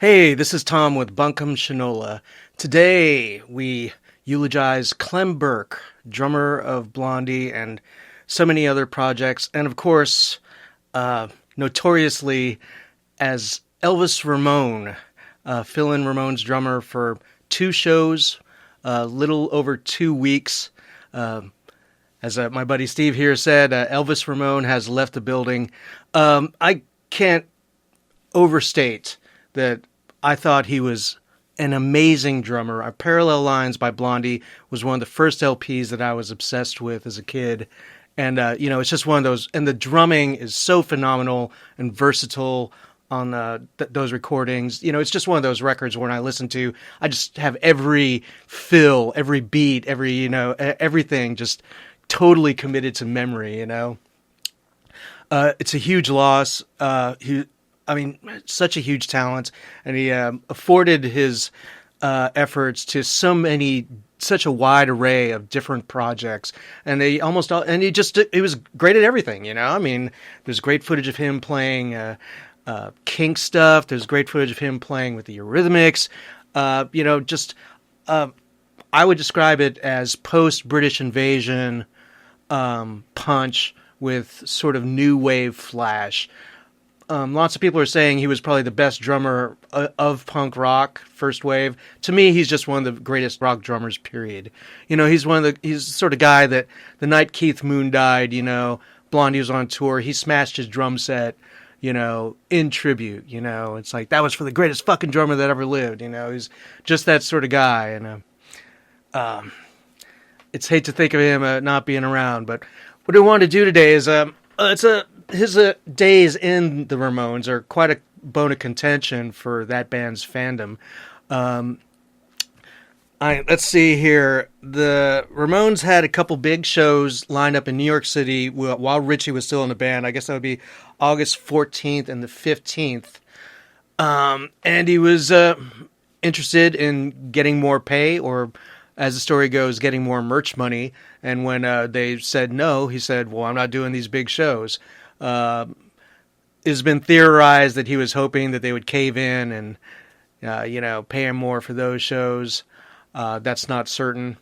Hey, this is Tom with Buncombe Shinola. Today we eulogize Clem Burke, drummer of Blondie and so many other projects, and of course, notoriously as ELVIS Ramone, fill-in Ramones drummer for 2 shows, little over 2 weeks. As my buddy Steve here said, ELVIS Ramone has left the building. I can't overstate that I thought he was an amazing drummer. Parallel Lines by Blondie was one of the first LPs that I was obsessed with as a kid. And, it's just one of those, and the drumming is so phenomenal and versatile on those recordings. It's just one of those records when I listen to, I just have every fill, every beat, everything just totally committed to memory, It's a huge loss. Such a huge talent, and he afforded his efforts to such a wide array of different projects, and he was great at everything. There's great footage of him playing kink stuff. There's great footage of him playing with the Eurythmics. I would describe it as post-British invasion punch with sort of new wave flash. Lots of people are saying he was probably the best drummer of punk rock, first wave. To me, he's just one of the greatest rock drummers, period. He's the sort of guy that the night Keith Moon died, Blondie was on tour, he smashed his drum set, in tribute, It's like, that was for the greatest fucking drummer that ever lived, He's just that sort of guy, and it's hate to think of him not being around, but what I wanted to do today is, his days in the Ramones are quite a bone of contention for that band's fandom. Let's see here. The Ramones had a couple big shows lined up in New York City while Richie was still in the band. I guess that would be August 14th and the 15th. And he was interested in getting more pay, or as the story goes, getting more merch money. And when they said no, he said, well, I'm not doing these big shows. It's been theorized that he was hoping that they would cave in and, pay him more for those shows. That's not certain.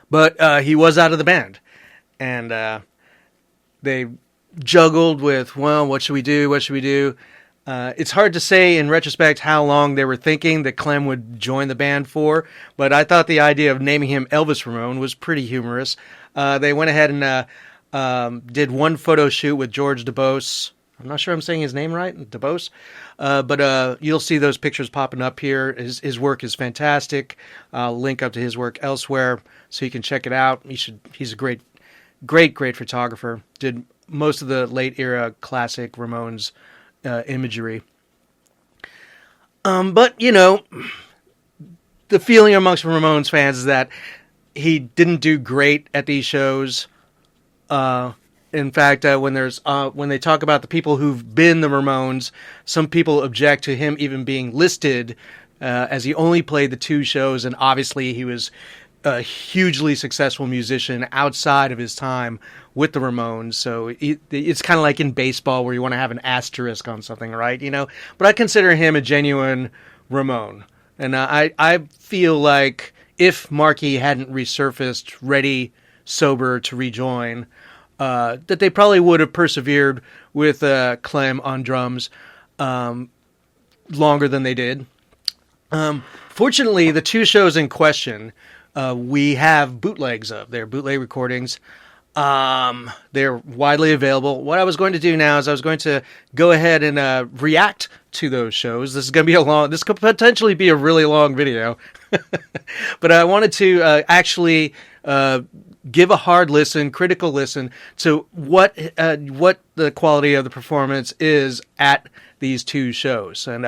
But he was out of the band. And they juggled with, well, what should we do? What should we do? It's hard to say in retrospect how long they were thinking that Clem would join the band for, but I thought the idea of naming him Elvis Ramone was pretty humorous. They went ahead and did one photo shoot with George Dubose. I'm not sure I'm saying his name right, Dubose. But you'll see those pictures popping up here. His work is fantastic. I'll link up to his work elsewhere so you can check it out. He's a great photographer. Did most of the late era classic Ramones imagery. But, the feeling amongst Ramones fans is that he didn't do great at these shows. In fact, when they talk about the people who've been the Ramones, some people object to him even being listed, as he only played the 2 shows, and obviously he was a hugely successful musician outside of his time with the Ramones. So it's kind of like in baseball where you want to have an asterisk on something, right? But I consider him a genuine Ramone. And I feel like if Marky hadn't resurfaced ready, sober to rejoin, that they probably would have persevered with Clem on drums longer than they did. Fortunately, the 2 shows in question, we have bootlegs of. They're bootleg recordings. They're widely available. What I was going to do now is I was going to go ahead and react to those shows. This is going to be this could potentially be a really long video. But I wanted to actually give a hard listen, critical listen to what the quality of the performance is at these 2 shows. And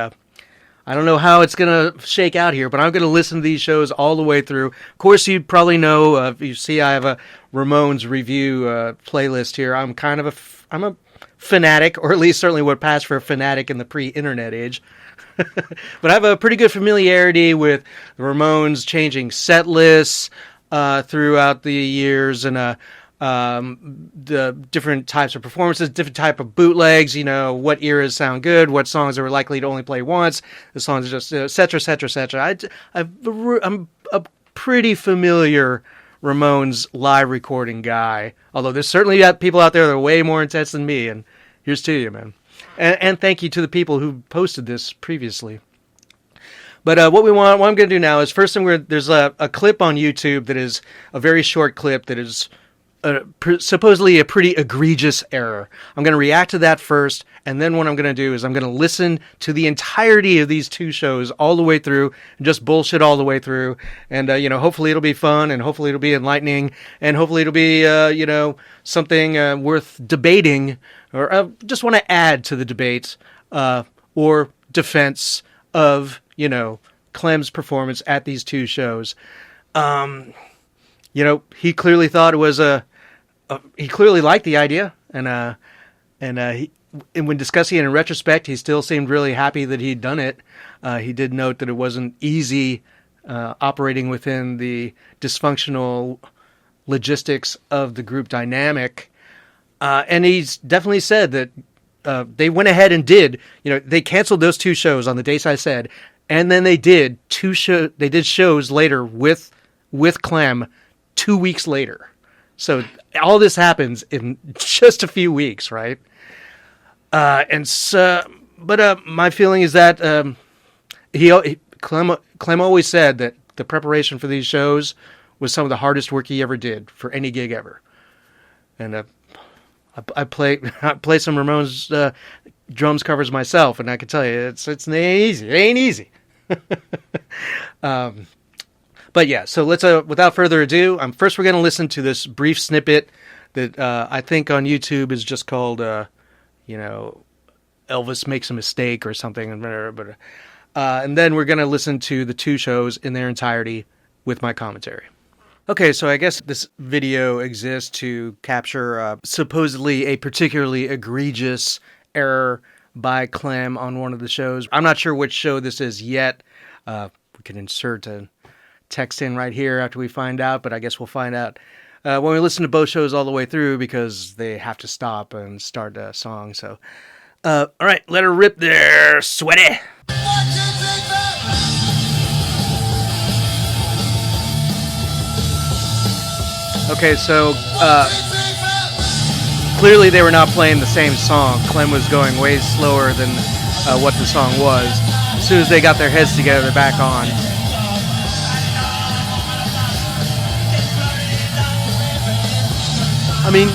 I don't know how it's going to shake out here, but I'm going to listen to these shows all the way through. Of course, you probably know, you see I have a Ramones review playlist here. I'm a fanatic, or at least certainly what passed for a fanatic in the pre-internet age. But I have a pretty good familiarity with the Ramones changing set lists, throughout the years, and the different types of performances, different type of bootlegs, what eras sound good, what songs are likely to only play once, the songs are just, et cetera, et cetera, et cetera. I'm a pretty familiar Ramones live recording guy, although there's certainly people out there that are way more intense than me, and here's to you, man. And thank you to the people who posted this previously. But what I'm going to do now is, first there's a clip on YouTube that is a very short clip that is supposedly a pretty egregious error. I'm going to react to that first, and then what I'm going to do is I'm going to listen to the entirety of these two shows all the way through, and just bullshit all the way through, and hopefully it'll be fun, and hopefully it'll be enlightening, and hopefully it'll be something worth debating, or just want to add to the debate or defense of Clem's performance at these two shows. He clearly thought it was he clearly liked the idea, and when discussing it in retrospect, he still seemed really happy that he'd done it. He did note that it wasn't easy operating within the dysfunctional logistics of the group dynamic, and he's definitely said that they went ahead and did. They canceled those two shows on the dates I said, and then they did They did shows later with Clem 2 weeks later. So all this happens in just a few weeks, right? But my feeling is that Clem always said that the preparation for these shows was some of the hardest work he ever did for any gig ever. And I play some Ramones drums covers myself, and I can tell you it's ain't easy. It ain't easy. But yeah, so let's, without further ado, first we're going to listen to this brief snippet that I think on YouTube is just called, Elvis Makes a Mistake or something. And then we're going to listen to the two shows in their entirety with my commentary. Okay, so I guess this video exists to capture supposedly a particularly egregious error by Clem on one of the shows. I'm not sure which show this is yet. We can insert a text in right here after we find out, but I guess we'll find out when we listen to both shows all the way through, because they have to stop and start a song. So, all right, let her rip there, sweaty. Okay, so clearly they were not playing the same song. Clem was going way slower than what the song was. As soon as they got their heads together, they're back on. I mean,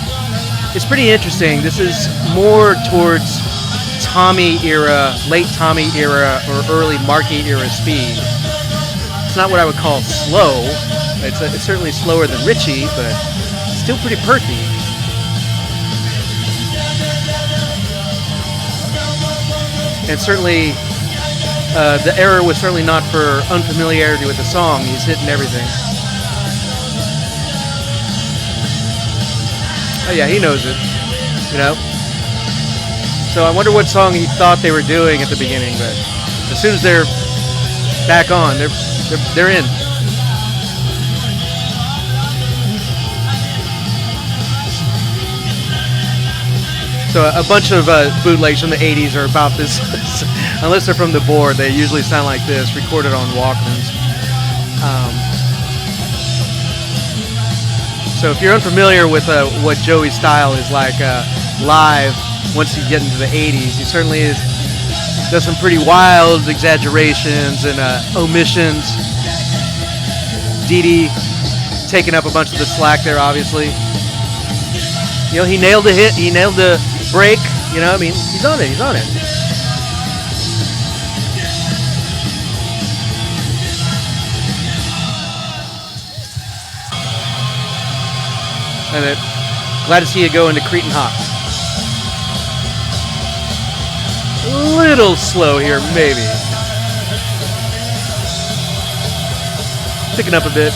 it's pretty interesting. This is more towards Tommy era, late Tommy era, or early Marky era speed. It's not what I would call slow. It's certainly slower than Richie, but still pretty perky. And certainly, the error was certainly not for unfamiliarity with the song. He's hitting everything. Oh yeah, he knows it, So I wonder what song he thought they were doing at the beginning, but as soon as they're back on, they're in. So a bunch of bootlegs from the 80s are about this. Unless they're from the board, they usually sound like this, recorded on Walkmans. So if you're unfamiliar with what Joey's style is like live, once you get into the 80s, he certainly does some pretty wild exaggerations and omissions. Dee Dee taking up a bunch of the slack there, obviously. He nailed the hit, he nailed the break, he's on it. And glad to see you go into Cretin Hop. A little slow here, maybe. Picking up a bit.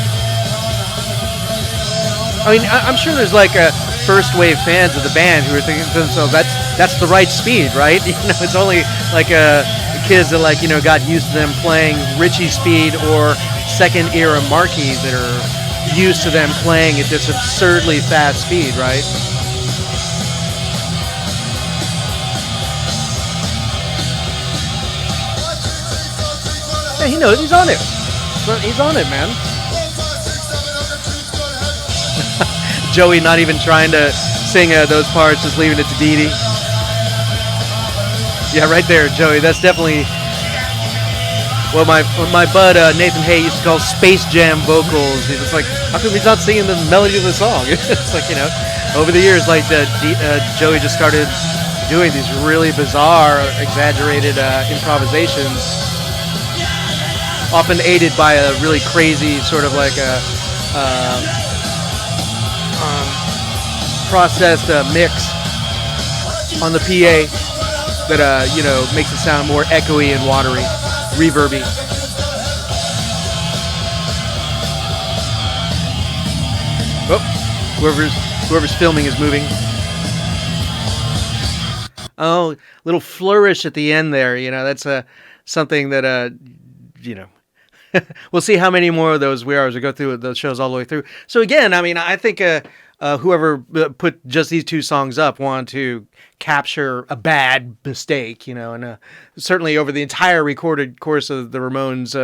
I mean, I'm sure there's like a first wave fans of the band who are thinking to themselves, that's the right speed, right? It's only like kids that got used to them playing Richie speed or second era Marquis that are used to them playing at this absurdly fast speed, right? Yeah, he knows. He's on it. He's on it, man. Joey not even trying to sing those parts, just leaving it to Dee Dee. Yeah, right there, Joey. That's definitely what my bud Nathan Hay used to call Space Jam vocals. He's just like, how come he's not singing the melody of the song? It's like, you know, over the years, like Joey just started doing these really bizarre, exaggerated improvisations, often aided by a really crazy sort of like a processed mix on the PA that you know, makes it sound more echoey and watery, reverby. Oh, whoever's filming is moving. Oh, little flourish at the end there. You know, that's something that you know. We'll see how many more of those we are as we go through those shows all the way through. So again, I mean, I think whoever put just these two songs up wanted to capture a bad mistake, you know, and certainly over the entire recorded course of the Ramones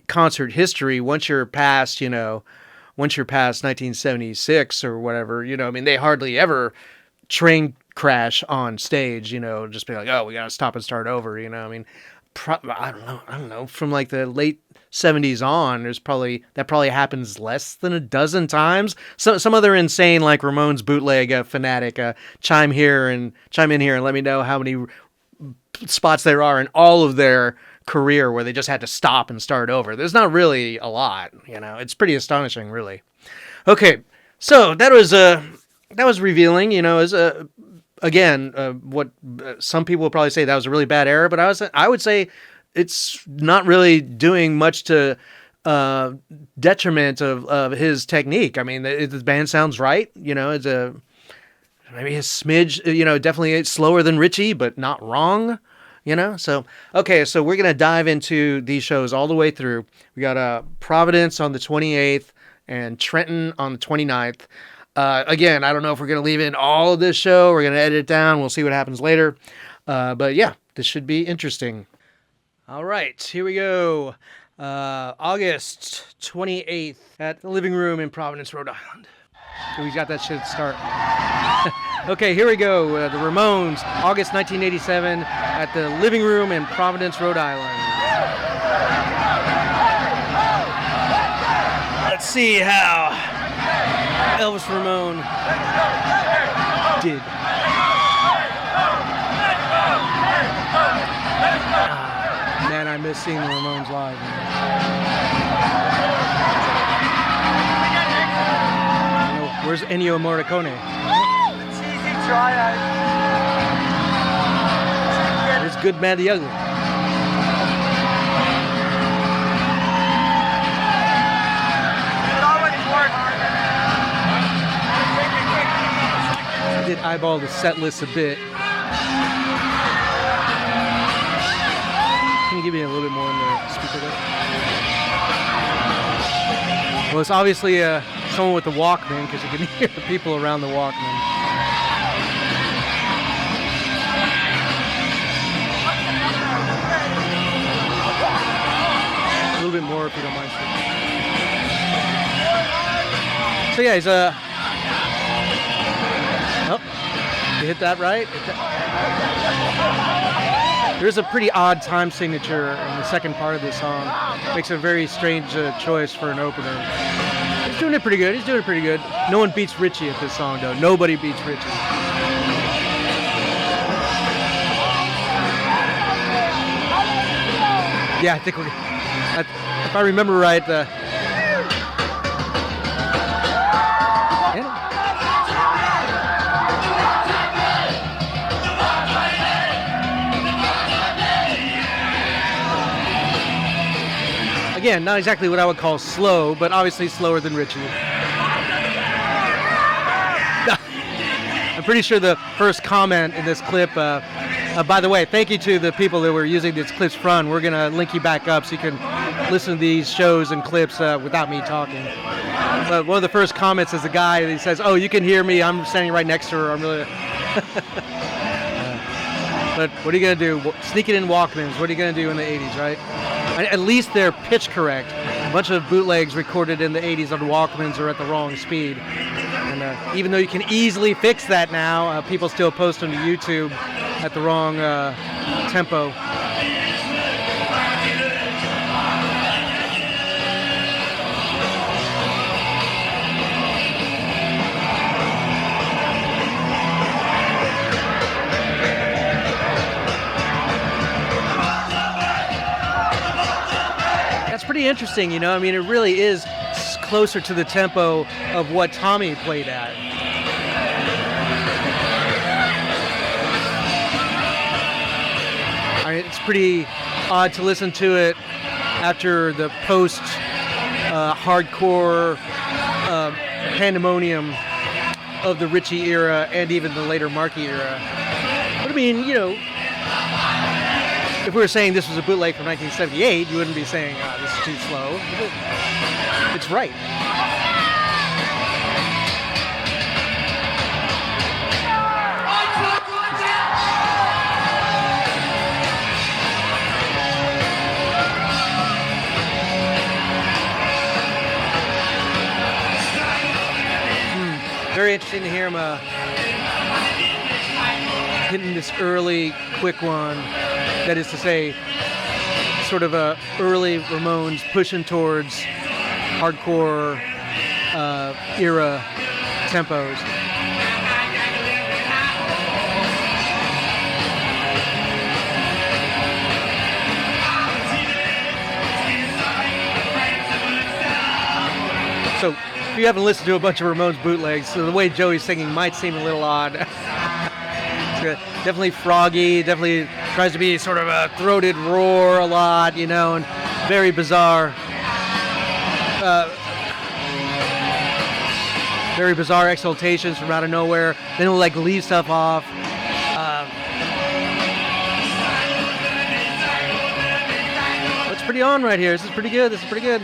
concert history, once you're past 1976 or whatever, you know, I mean, they hardly ever train crash on stage, you know, just be like, oh, we got to stop and start over, you know, I mean, I don't know, from like the late 70s on, that probably happens less than a dozen times. Some other insane, like Ramones bootleg fanatic, chime in here and let me know how many spots there are in all of their career where they just had to stop and start over. There's not really a lot, you know. It's pretty astonishing, really. Okay, so that was revealing, you know, as again, what some people will probably say that was a really bad error, but I would say it's not really doing much to detriment of his technique. I mean, the band sounds right, you know. It's maybe a smidge, you know, definitely it's slower than Richie, but not wrong, you know. So okay, so we're gonna dive into these shows all the way through. We got Providence on the 28th and Trenton on the 29th. Again, I don't know if we're going to leave in all of this show. We're going to edit it down. We'll see what happens later. But yeah, this should be interesting. All right, here we go. August 28th at the Living Room in Providence, Rhode Island. So we got that shit to start. Okay, here we go. The Ramones, August 1987 at the Living Room in Providence, Rhode Island. Let's see how Elvis Ramone did. Man, I miss seeing the Ramones live. Where's Ennio Morricone? Cheesy try. Where's Good, Bad, the Ugly? I did eyeball the set list a bit. Can you give me a little bit more in the speaker there? Well, it's obviously someone with the Walkman, because you can hear the people around the Walkman. A little bit more if you don't mind. So yeah, he's oh, you hit that right? There's a pretty odd time signature in the second part of this song. Makes a very strange choice for an opener. He's doing it pretty good. No one beats Richie at this song, though. Nobody beats Richie. Yeah, I think if I remember right, again, not exactly what I would call slow, but obviously slower than Richie. I'm pretty sure the first comment in this clip, by the way, thank you to the people that were using these clips from. We're going to link you back up so you can listen to these shows and clips without me talking. But one of the first comments is a guy that he says, "Oh, you can hear me. I'm standing right next to her. I'm really." But what are you gonna do? Sneaking in Walkmans. What are you gonna do in the '80s, right? At least they're pitch correct. A bunch of bootlegs recorded in the '80s on Walkmans are at the wrong speed. And even though you can easily fix that now, people still post them to YouTube at the wrong tempo. That's pretty interesting, you know. I mean, it really is closer to the tempo of what Tommy played at. I mean, it's pretty odd to listen to it after the post hardcore pandemonium of the Ritchie era and even the later Markey era. But I mean, you know, if we were saying this was a bootleg from 1978, you wouldn't be saying, this is too slow. It's right. Very interesting to hear him hitting this early, quick one. That is to say, sort of a early Ramones pushing towards hardcore era tempos. So if you haven't listened to a bunch of Ramones bootlegs, so the way Joey's singing might seem a little odd. Definitely froggy, definitely tries to be sort of a throated roar a lot, you know, and very bizarre. Very bizarre exaltations from out of nowhere. Then he'll like leave stuff off. It's pretty on right here. This is pretty good. This is pretty good.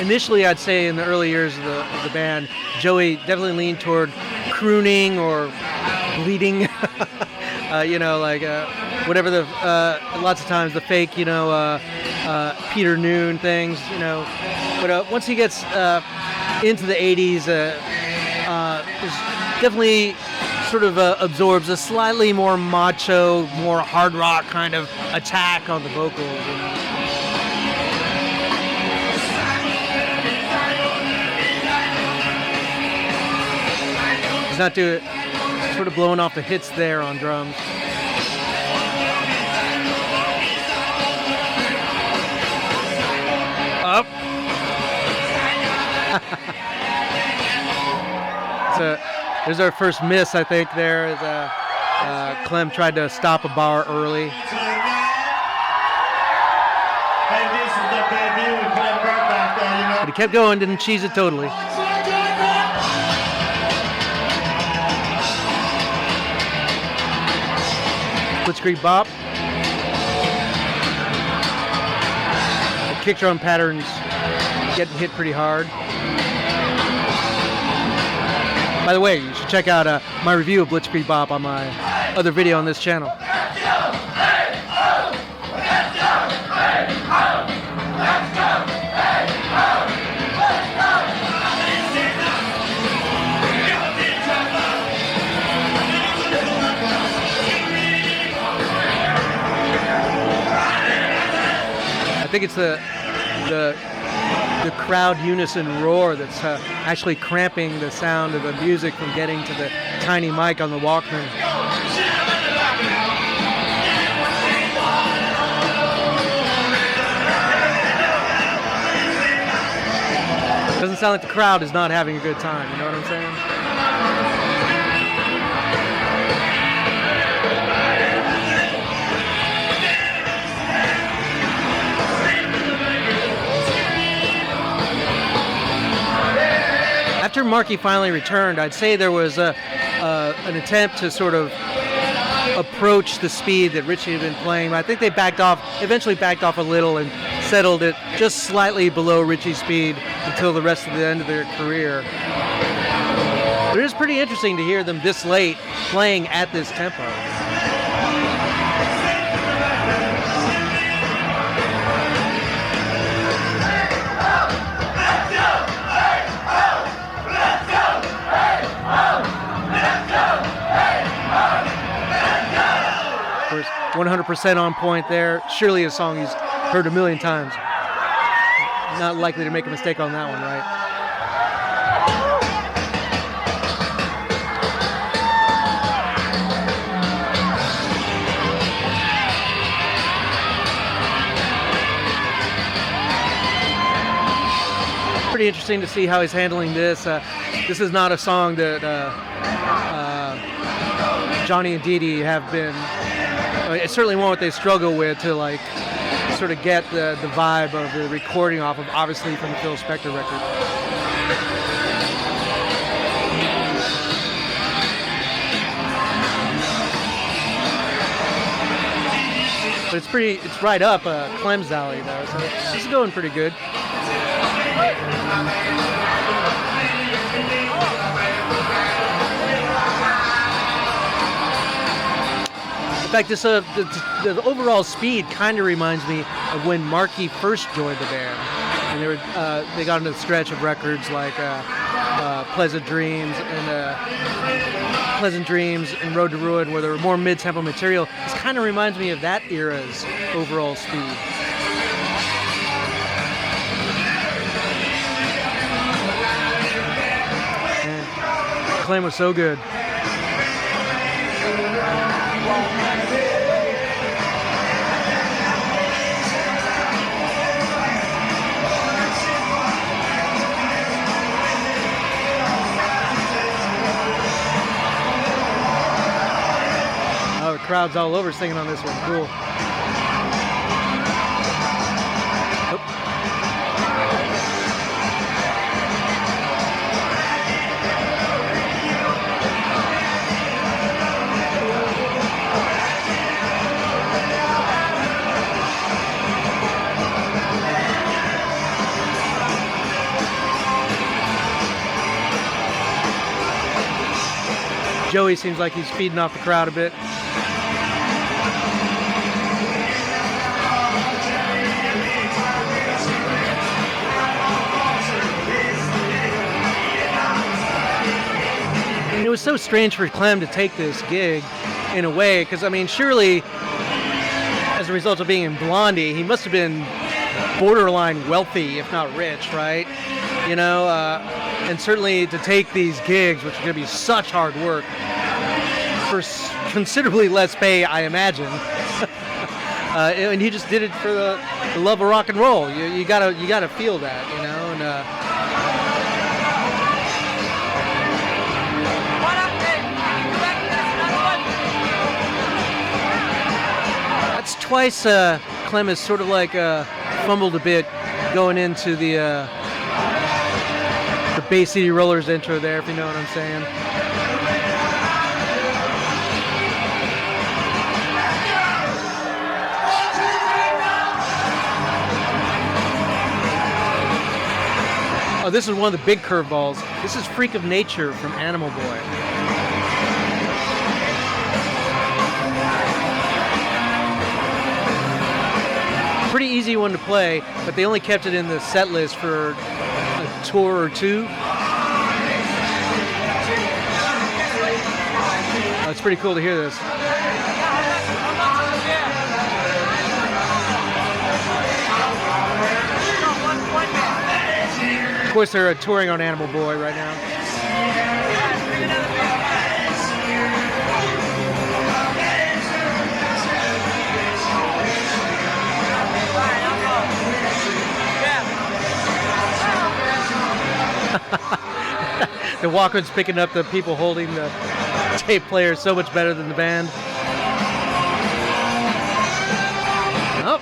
Initially, I'd say in the early years of the band, Joey definitely leaned toward crooning or bleeding, you know, like whatever the, lots of times the fake, you know, Peter Noon things, you know. But once he gets into the 80s, definitely sort of absorbs a slightly more macho, more hard rock kind of attack on the vocals, you know. He's not doing, sort of blowing off the hits there on drums. Up. So there's our first miss, I think. There as Clem tried to stop a bar early. Hey, this is the debut with Clem Burke back there, you know. But he kept going, didn't cheese it totally. Blitzkrieg bop. The kick drum patterns getting hit pretty hard. By the way, you should check out my review of Blitzkrieg Bop on my other video on this channel. I think it's the crowd unison roar that's actually cramping the sound of the music from getting to the tiny mic on the Walkman. Doesn't sound like the crowd is not having a good time, you know what I'm saying? after Markey finally returned, I'd say there was an attempt to sort of approach the speed that Ritchie had been playing. I think they eventually backed off a little and settled it just slightly below Ritchie's speed until the rest of the end of their career. But it is pretty interesting to hear them this late playing at this tempo. Of course, 100% on point there. Surely a song he's heard a million times. Not likely to make a mistake on that one, right? Pretty interesting to see how he's handling this. This is not a song that Johnny and Dee Dee have been. It's certainly one that they struggle with to like sort of get the vibe of the recording off of, obviously from the Phil Spector record. But it's right up Clem's alley though, so this is going pretty good. In fact, this the overall speed kind of reminds me of when Markey first joined the band, and they got into the stretch of records like Pleasant Dreams and Road to Ruin, where there were more mid-tempo material. This kind of reminds me of that era's overall speed. And Clem was so good. Oh, the crowd's all over singing on this one. Cool. Joey seems like he's feeding off the crowd a bit. And it was so strange for Clem to take this gig in a way, because I mean, surely as a result of being in Blondie, he must have been borderline wealthy, if not rich, right? You know, and certainly to take these gigs, which are going to be such hard work, for considerably less pay, I imagine. And he just did it for the love of rock and roll. You gotta feel that, you know. And that's twice Clem has sort of like fumbled a bit going into the Bay City Rollers intro there, if you know what I'm saying. Oh, this is one of the big curveballs. This is Freak of Nature from Animal Boy. Pretty easy one to play, but they only kept it in the set list for a tour or two. It's pretty cool to hear this. Of course, they're touring on Animal Boy right now. The Walkman's picking up the people holding the tape player so much better than the band. Oh.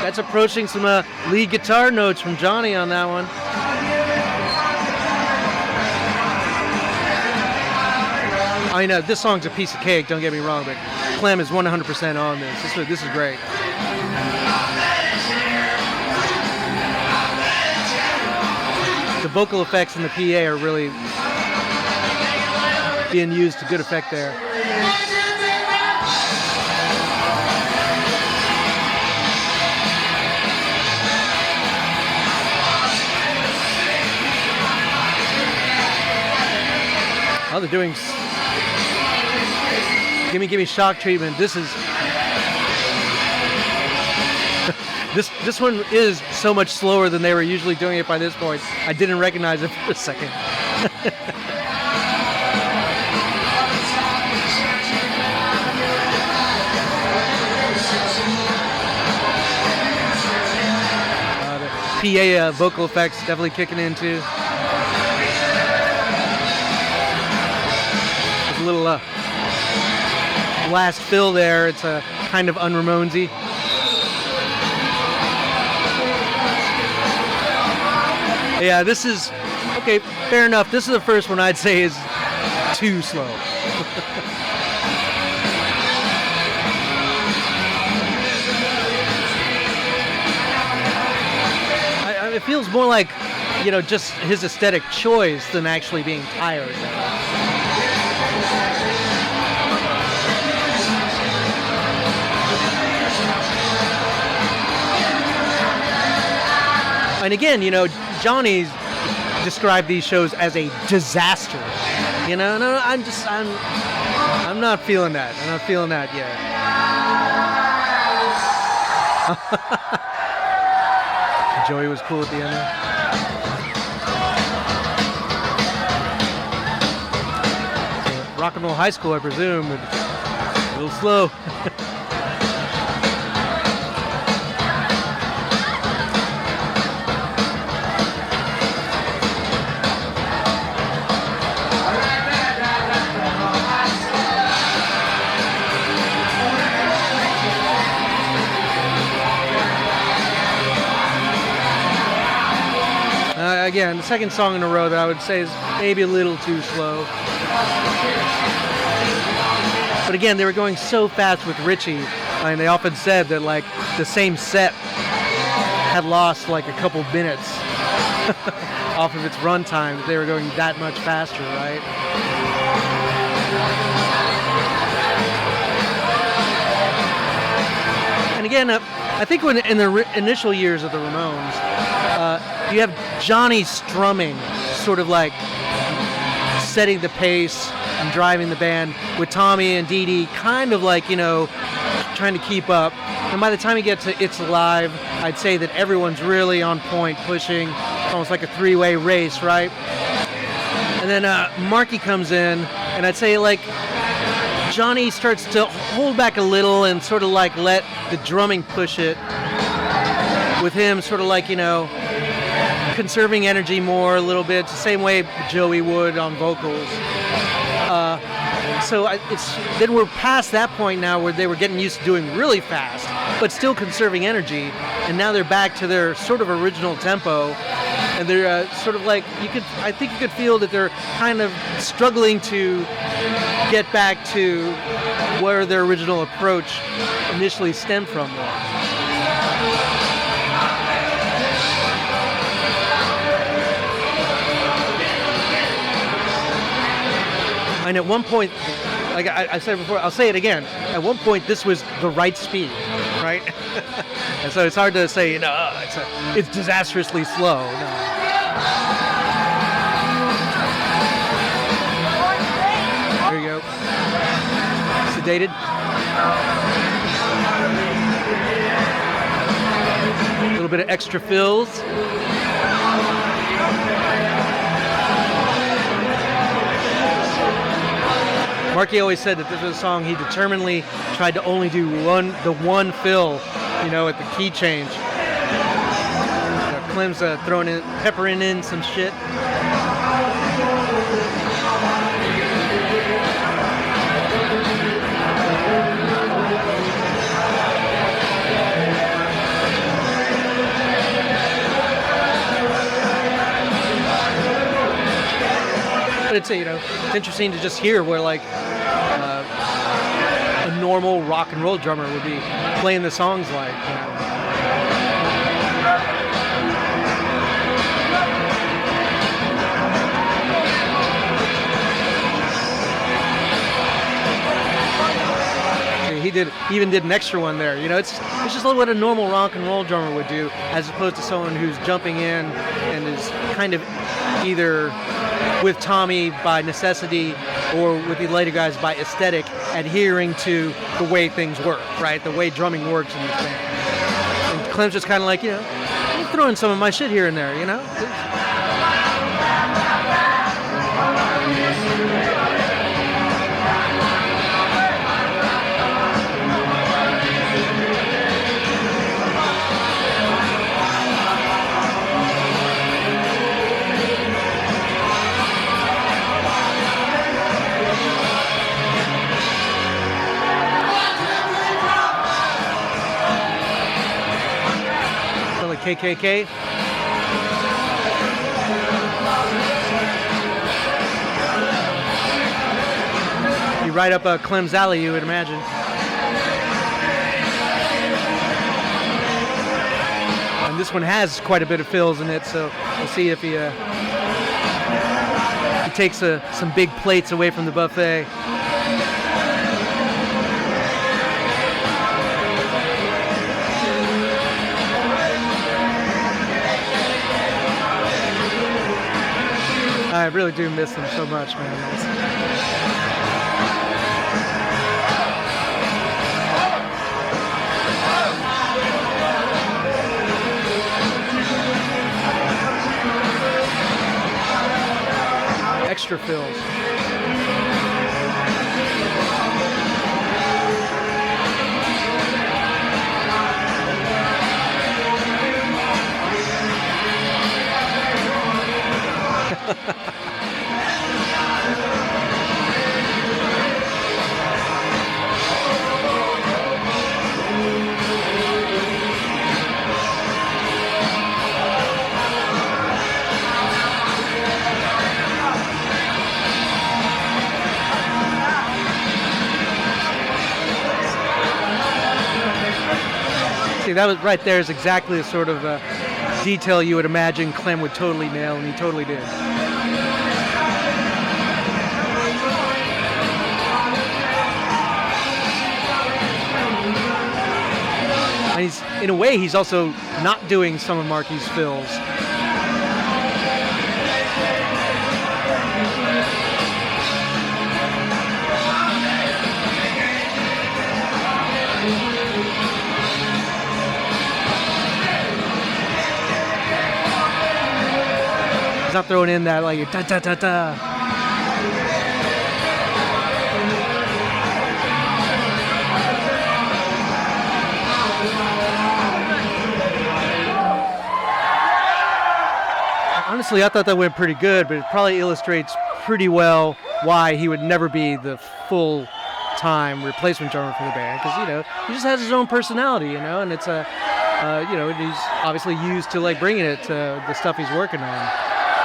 That's approaching some lead guitar notes from Johnny on that one. I mean, this song's a piece of cake, don't get me wrong, but Clem is 100% on this. This is great. The vocal effects in the PA are really being used to good effect there. Oh, they're doing Gimme shock treatment. This is this one is so much slower than they were usually doing it by this point. I didn't recognize it for a second. The PA vocal effects definitely kicking in too. There's a little last fill there. It's a kind of un-Ramonesy. Yeah, this is okay. Fair enough. This is the first one I'd say is too slow. It feels more like, you know, just his aesthetic choice than actually being tired. And again, you know, Johnny's described these shows as a disaster. You know, no, I'm not feeling that. I'm not feeling that yet. Joey was cool at the end there. So, Rock and Roll High School, I presume, but a little slow. Again, the second song in a row that I would say is maybe a little too slow. But again, they were going so fast with Richie. I mean, they often said that like the same set had lost like a couple minutes off of its runtime. They were going that much faster, right? And again, I think when in the initial years of the Ramones, you have Johnny strumming, sort of like setting the pace and driving the band, with Tommy and Dee Dee kind of like, you know, trying to keep up. And by the time you get to It's Alive, I'd say that everyone's really on point, pushing. It's almost like a three-way race, right? And then Marky comes in, and I'd say like Johnny starts to hold back a little and sort of like let the drumming push it, with him sort of like, you know, conserving energy more a little bit, the same way Joey would on vocals. So then we're past that point now where they were getting used to doing really fast, but still conserving energy, and now they're back to their sort of original tempo, and they're sort of like, I think you could feel that they're kind of struggling to get back to where their original approach initially stemmed from. And at one point, like I said before, I'll say it again. At one point, this was the right speed, right? And so it's hard to say, you know, it's disastrously slow. No. There you go. Sedated. A little bit of extra fills. Marky always said that this was a song he determinedly tried to only do the one fill, you know, at the key change. Clem's peppering in some shit. it's it's interesting to just hear where like a normal rock and roll drummer would be playing the songs like. He even did an extra one there. It's just like what a normal rock and roll drummer would do, as opposed to someone who's jumping in and is kind of either with Tommy by necessity or with the later guys by aesthetic, adhering to the way things work, right? The way drumming works in this band. And Clem's just kind of like, I'm throwing some of my shit here and there, KKK. You right up Clem's alley, you would imagine. And this one has quite a bit of fills in it, so we'll see if he takes some big plates away from the buffet. I really do miss them so much, man. Extra fills. See, that was right there is exactly the sort of detail you would imagine Clem would totally nail, and he totally did. And he's, in a way, he's also not doing some of Marky's fills. He's not throwing in that like da da da da. Honestly, I thought that went pretty good, but it probably illustrates pretty well why he would never be the full-time replacement drummer for the band, because he just has his own personality, and it's he's obviously used to like bringing it to the stuff he's working on.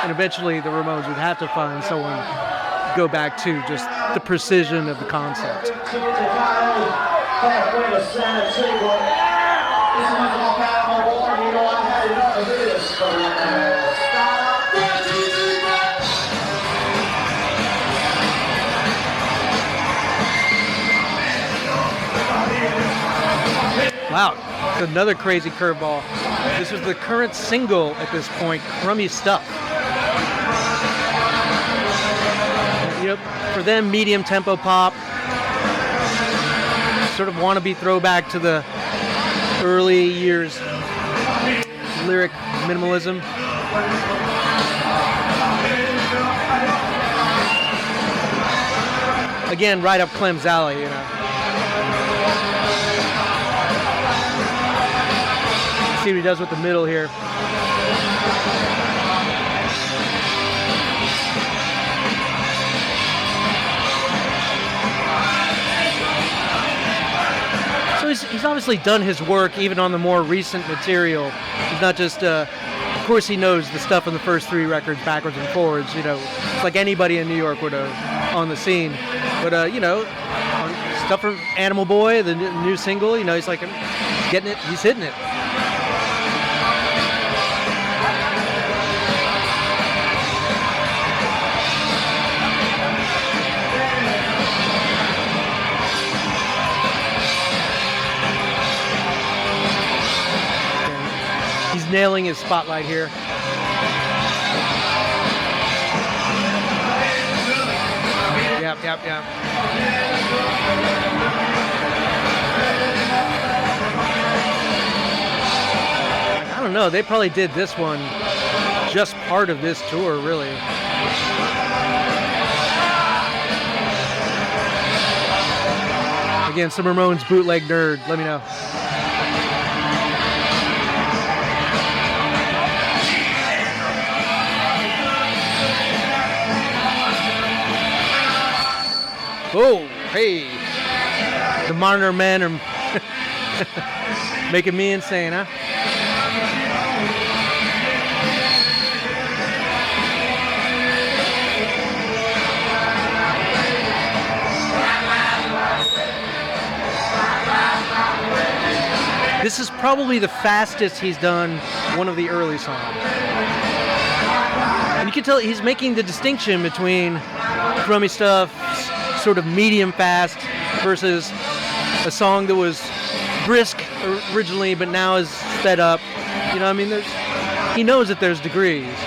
And eventually the Ramones would have to find someone to go back to just the precision of the concept. Wow, it's another crazy curveball. This was the current single at this point, Crummy Stuff. For them, medium tempo pop, sort of wannabe throwback to the early years lyric minimalism. Again, right up Clem's alley, See what he does with the middle here. So he's obviously done his work even on the more recent material. He's not just Of course, he knows the stuff in the first 3 records backwards and forwards. You know, it's like anybody in New York would have on the scene. But you know, stuff from Animal Boy, the new single. You know, he's like getting it. He's hitting it. He's nailing his spotlight here. Yep. I don't know. They probably did this one just part of this tour, really. Again, some Ramones bootleg nerd. Let me know. Oh, hey, the monitor men are making me insane, huh? This is probably the fastest he's done one of the early songs. And you can tell he's making the distinction between crummy stuff, sort of medium fast, versus a song that was brisk originally but now is sped up. You know, I mean, he knows that there's degrees. He's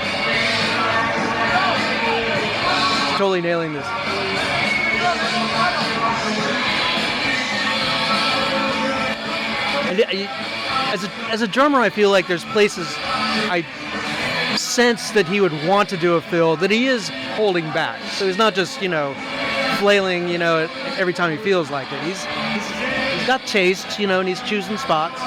totally nailing this. And as a drummer, I feel like there's places I sense that he would want to do a fill that he is holding back. So he's not just, you know, flailing, you know, every time he feels like it. He's got taste, you know, and he's choosing spots.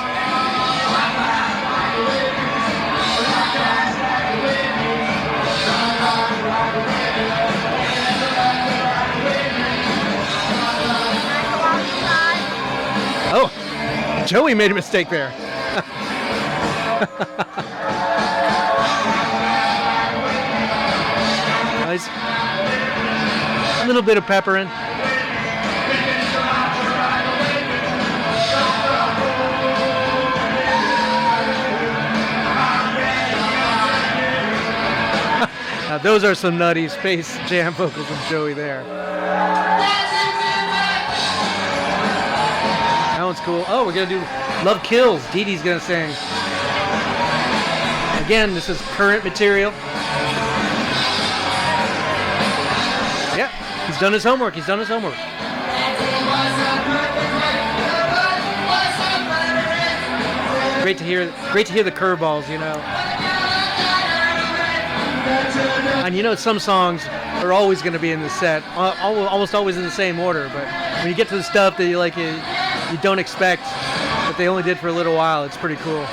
Oh, Joey made a mistake there. Nice. A little bit of peppering. Now those are some nutty Space Jam vocals from Joey there. That one's cool. Oh, we're gonna do Love Kills. Dee Dee's gonna sing. Again, this is current material. Yeah, he's done his homework. He's done his homework. Great to hear the curveballs, you know. And you know, some songs are always going to be in the set, almost always in the same order. But when you get to the stuff that you don't expect, that they only did for a little while, it's pretty cool.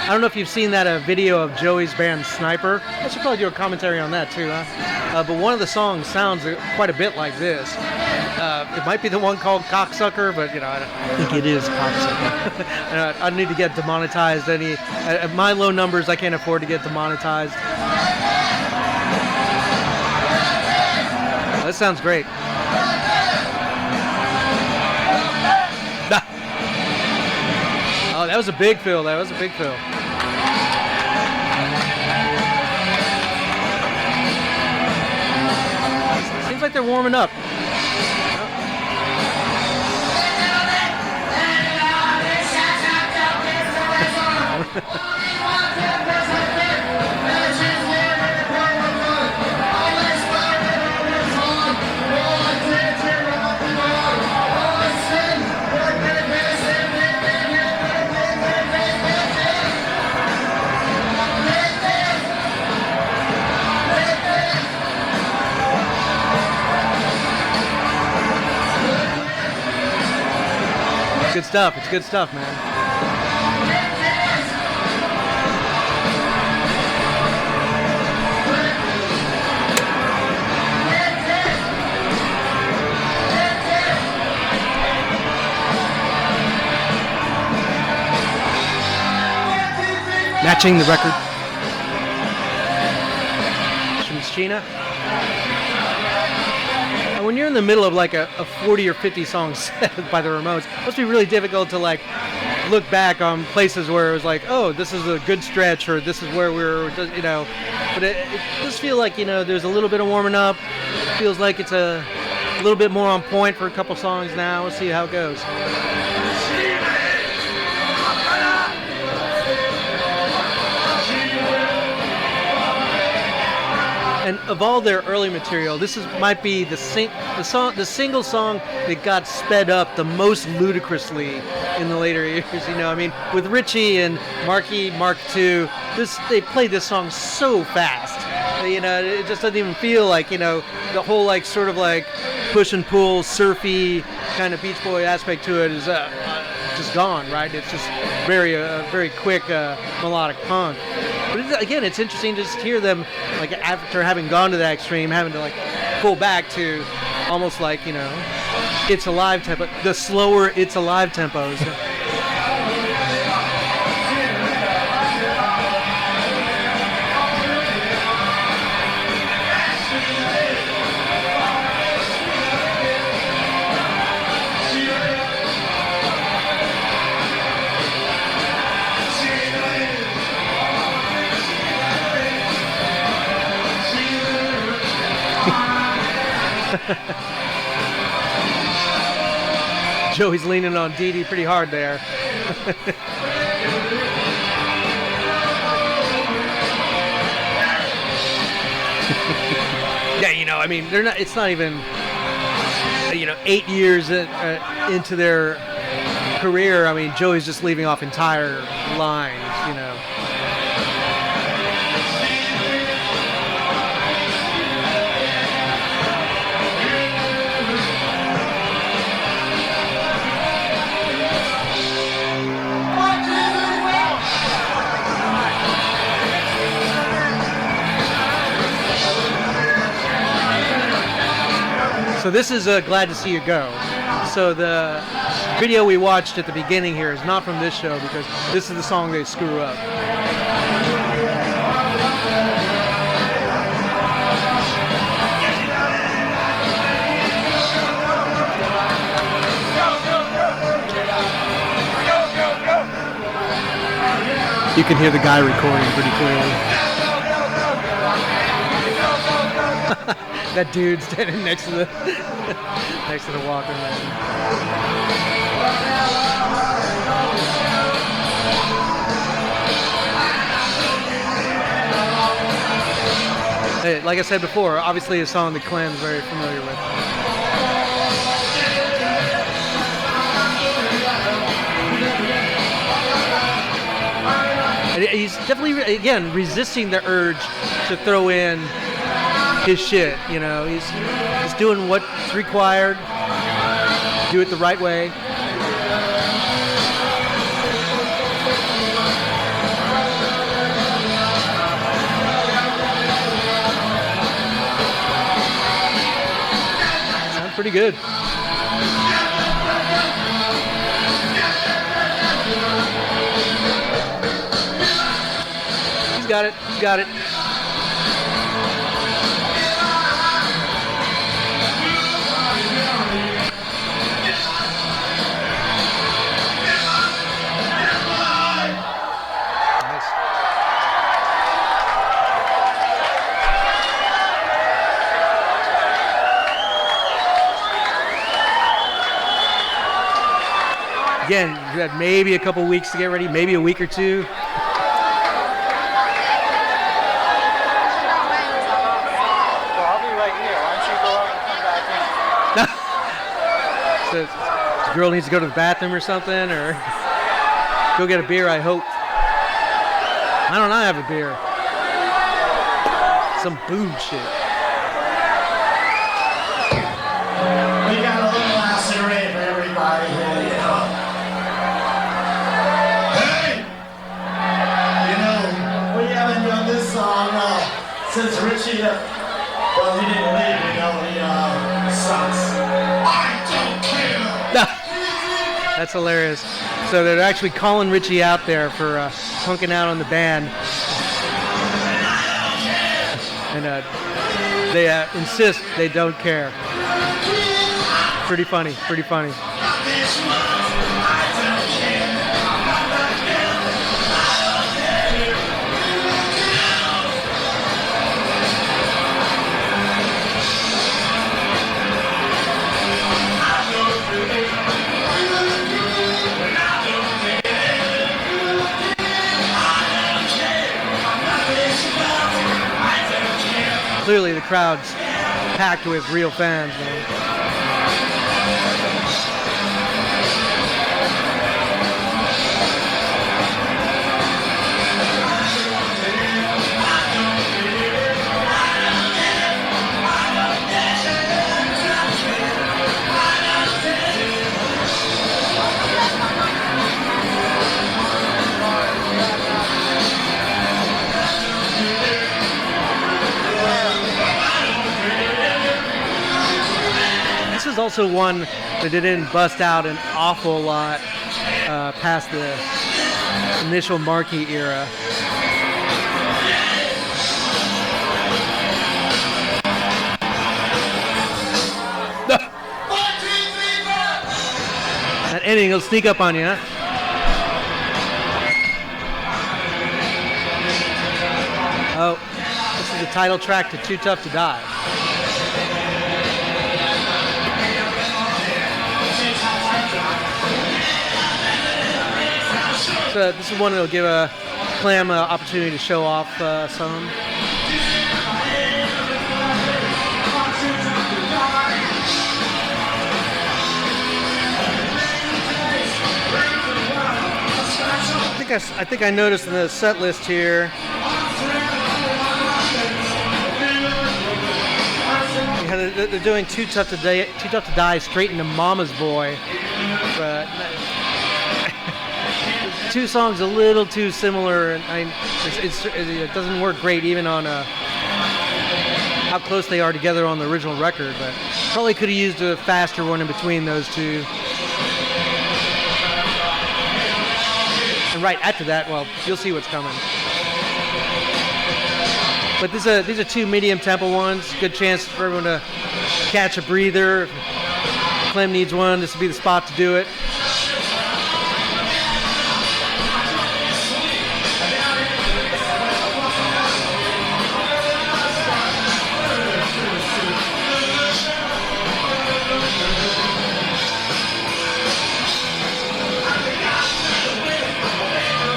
I don't know if you've seen that video of Joey's band Sniper. I should probably do a commentary on that too, huh? But one of the songs sounds quite a bit like this. It might be the one called Cocksucker, but you know, I think it is Cocksucker. I need to get demonetized. At my low numbers, I can't afford to get demonetized. That sounds great. Oh, that was a big fill. That was a big fill. Seems like they're warming up. It's good stuff. It's good stuff, man. watching the record. From Sheena. And when you're in the middle of like a 40 or 50 song set by the Ramones, it must be really difficult to like look back on places where it was like, oh, this is a good stretch, or this is where we're, you know. But it does feel like, you know, there's a little bit of warming up. It feels like it's a little bit more on point for a couple songs now. We'll see how it goes. And of all their early material, this might be the single song that got sped up the most ludicrously in the later years. You know, I mean, with Richie and Marky Mark II, they played this song so fast. You know, it just doesn't even feel like, you know, the whole like sort of like push and pull, surfy kind of Beach Boy aspect to it is just gone, right? It's just very quick melodic punk. But again, it's interesting to just hear them, like, after having gone to that extreme, having to, like, pull back to almost like, you know, It's Alive tempo, the slower It's Alive tempos. Joey's leaning on Dee Dee pretty hard there. Yeah, you know, I mean, they're not. It's not even, you know, 8 years into their career. I mean, Joey's just leaving off entire lines, you know. So this is Glad to See You Go. So the video we watched at the beginning here is not from this show because this is the song they screw up. You can hear the guy recording pretty clearly. That dude standing next to the Walker man. Hey, like I said before, obviously a song that Clem's very familiar with. And he's definitely, again, resisting the urge to throw in his shit, you know. He's doing what's required, do it the right way. Sounds pretty good. He's got it. He's got it. Again, you had maybe a couple weeks to get ready, maybe a week or two. Well, I'll be right here. Why don't you go out and come back in? So the girl needs to go to the bathroom or something, or go get a beer, I hope. Why don't I have a beer? Some boob shit. We got a little last array for everybody here, you know. Hey! You know, we haven't done this song since Richie, well, he didn't leave, you know, he sucks. I don't care! That's hilarious. So they're actually calling Richie out there for punking out on the band. And they insist they don't care. Pretty funny, pretty funny. Clearly the crowd's packed with real fans, man. This is also one that didn't bust out an awful lot past the initial Marquee era. That ending will sneak up on you, huh? Oh, this is the title track to Too Tough to Die. So this is one that'll give a CLEM opportunity to show off some. I think I noticed in the set list here. Yeah, they're doing Too Tough to Die straight into Mama's Boy, but two songs a little too similar, and it doesn't work great even on how close they are together on the original record. But probably could have used a faster one in between those two. And right after that, well, you'll see what's coming. But these are two medium tempo ones. Good chance for everyone to catch a breather. If CLEM needs one, this would be the spot to do it.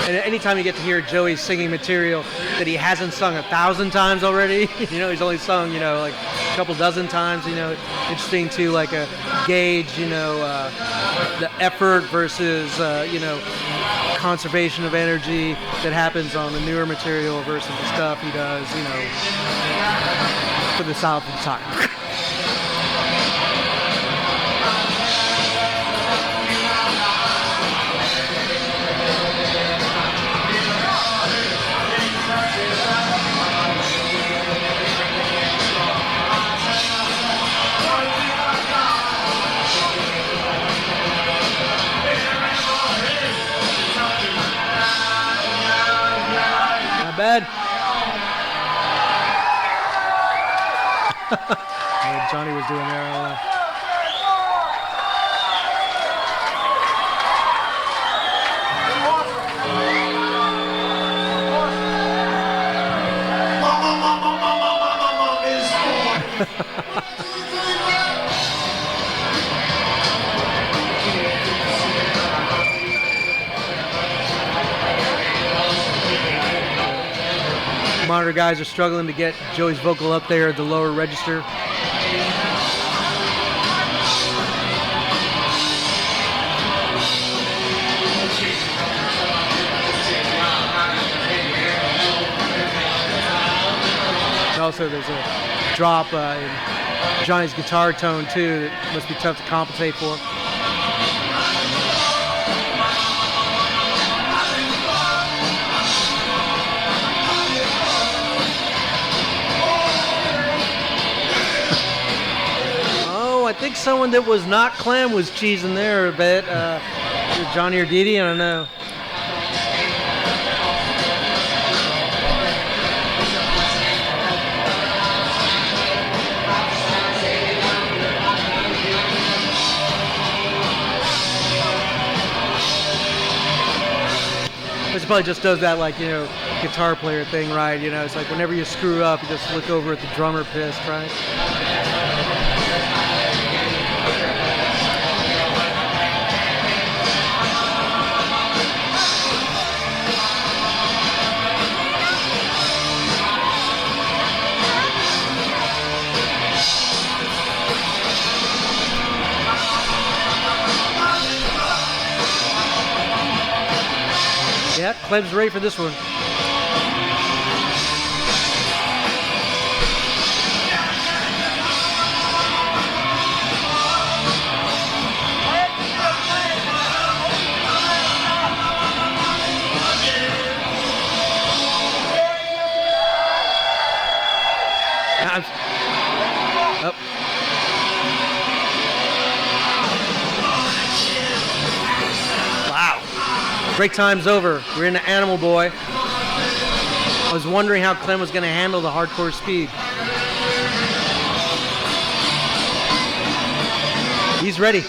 And anytime you get to hear Joey singing material that he hasn't sung 1,000 times already, you know, he's only sung, you know, like a couple dozen times, you know, interesting to like gauge, you know, the effort versus, you know, conservation of energy that happens on the newer material versus the stuff he does, you know, for the south of time. Bad. What Johnny was doing there. Monitor guys are struggling to get Joey's vocal up there at the lower register. Also, there's a drop in Johnny's guitar tone too that must be tough to compensate for. I think someone that was not CLEM was cheesing there a bit. Johnny or Dee Dee? I don't know. This probably just does that, like, you know, guitar player thing, right? You know, it's like whenever you screw up, you just look over at the drummer pissed, right? Yeah, Clem's ready for this one. Oh. Wow. Break time's over. We're into Animal Boy. I was wondering how Clem was going to handle the hardcore speed. He's ready.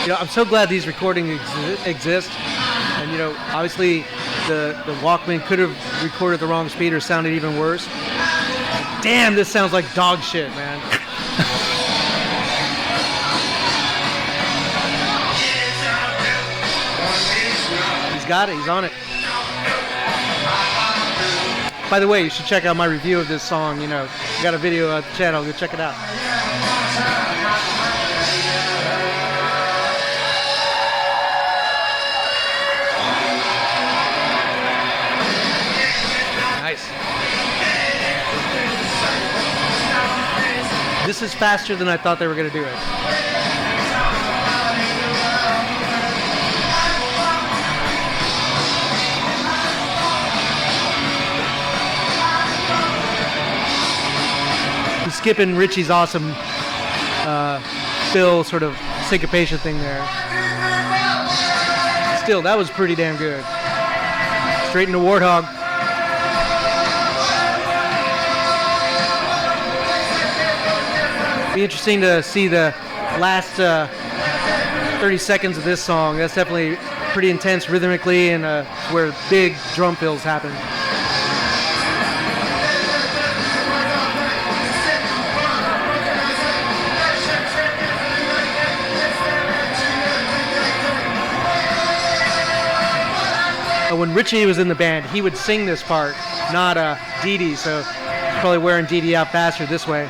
You know, I'm so glad these recordings exist. And, you know, obviously the Walkman could have recorded the wrong speed or sounded even worse. Damn, this sounds like dog shit, man. He's got it. He's on it. By the way, you should check out my review of this song. You know, I got a video on the channel. Go check it out. Nice. This is faster than I thought they were going to do it. He's skipping Richie's awesome fill sort of syncopation thing there. Still, that was pretty damn good. Straight into Warthog. Be interesting to see the last 30 seconds of this song. That's definitely pretty intense rhythmically, and where big drum fills happen. When Richie was in the band, he would sing this part, not Dee Dee, so probably wearing Dee Dee out faster this way.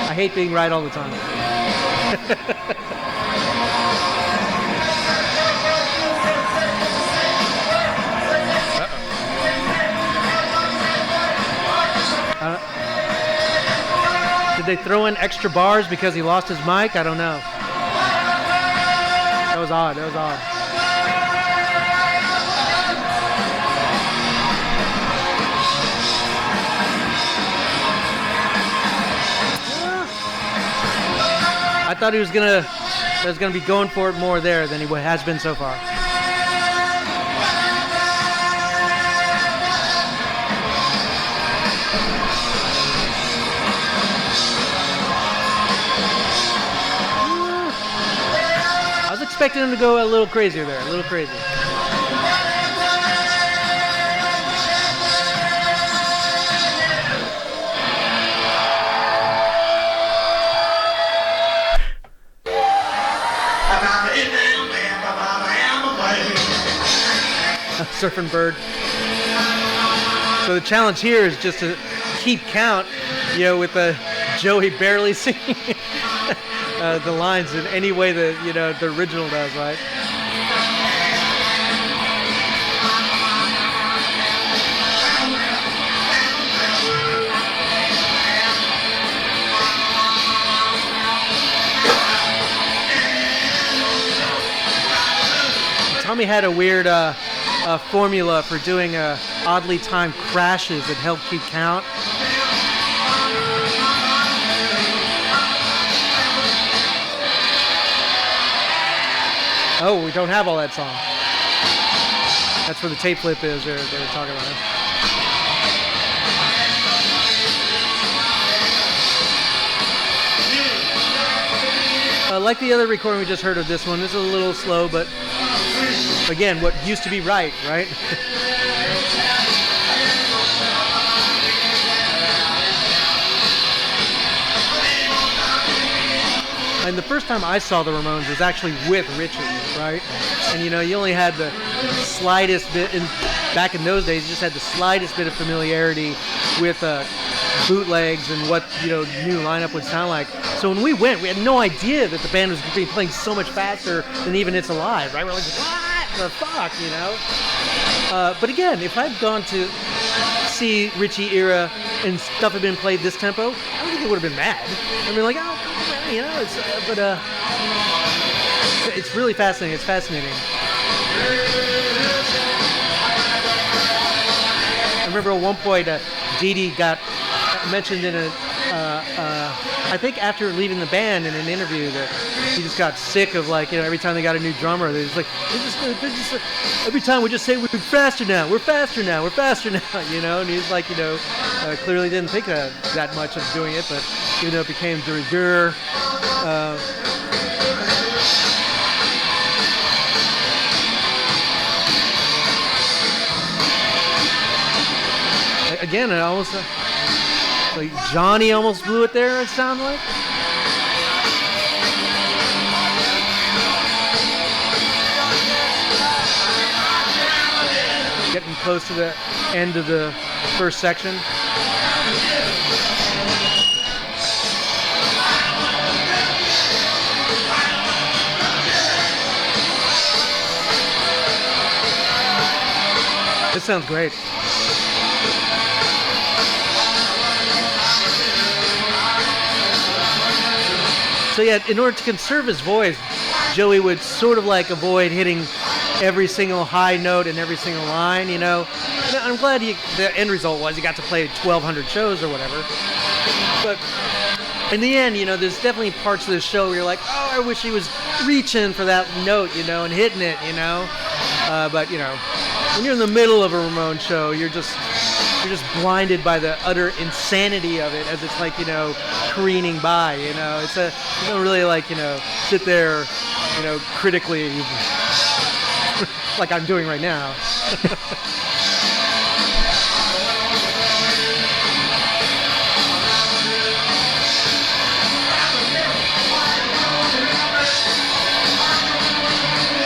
I hate being right all the time. Did they throw in extra bars because he lost his mic? I don't know. That was odd. That was odd. I thought he was gonna be going for it more there than he has been so far. I was expecting him to go a little crazier there, a little crazy. Surfing Bird. So the challenge here is just to keep count, you know, with Joey barely singing the lines in any way that, you know, the original does, right? Tommy had a weird formula for doing oddly timed crashes that helped keep count. Oh, we don't have all that song. That's where the tape flip is, they were talking about it. Like the other recording we just heard of this one, this is a little slow, but again, what used to be right? And the first time I saw the Ramones was actually with Richie, right? And you know, you only had the slightest bit, back in those days, you just had the slightest bit of familiarity with bootlegs and what, you know, new lineup would sound like. So when we went, we had no idea that the band was going to be playing so much faster than even It's Alive, right? We're like, what the fuck, you know? But again, if I'd gone to see Richie era and stuff had been played this tempo, I don't think it would have been mad. I'd be like, oh, you know, it's really fascinating. It's fascinating. I remember at one point, Dee Dee got mentioned in I think after leaving the band in an interview, that he just got sick of, like, you know, every time they got a new drummer, they're just like, every time we just say we're faster now, we're faster now, we're faster now, you know, and he's like, you know, clearly didn't think that much of doing it, but even though it became de rigueur, again, it almost like Johnny almost blew it there, it sounded like. Getting close to the end of the first section. This sounds great. So yeah, in order to conserve his voice, Joey would sort of like avoid hitting every single high note in every single line, you know. And I'm glad the end result was he got to play 1,200 shows or whatever. But in the end, you know, there's definitely parts of the show where you're like, oh, I wish he was reaching for that note, you know, and hitting it, you know. But, you know, when you're in the middle of a Ramone show, you're just blinded by the utter insanity of it as it's like, you know, careening by, you know. You don't really, like, you know, sit there, you know, critically like I'm doing right now.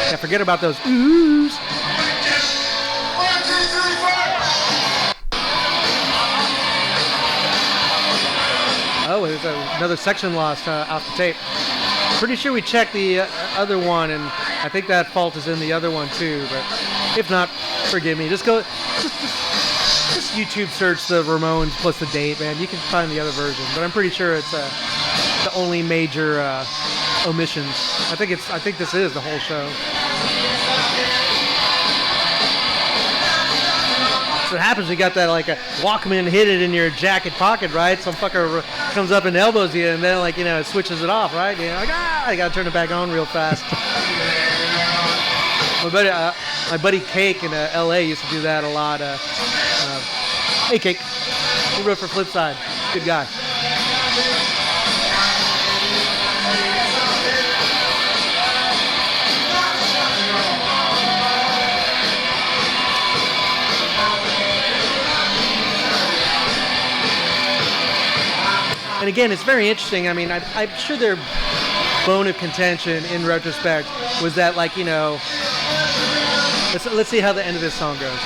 Yeah, forget about those oohs. Oh, there's another section lost off the tape. Pretty sure we checked the other one, and I think that fault is in the other one too. But if not, forgive me. Just YouTube search the Ramones plus the date, man. You can find the other version, but I'm pretty sure it's the only major omissions. I think this is the whole show. So what happens, you got that, like, a Walkman hidden in your jacket pocket, right? Some fucker comes up and elbows you, and then, like, you know, it switches it off, right? You know, like, I gotta turn it back on real fast. My buddy Cake in LA used to do that a lot. Hey Cake, he wrote for Flipside, good guy. And again, it's very interesting. I mean, I'm sure their bone of contention in retrospect was that, like, you know, let's see how the end of this song goes.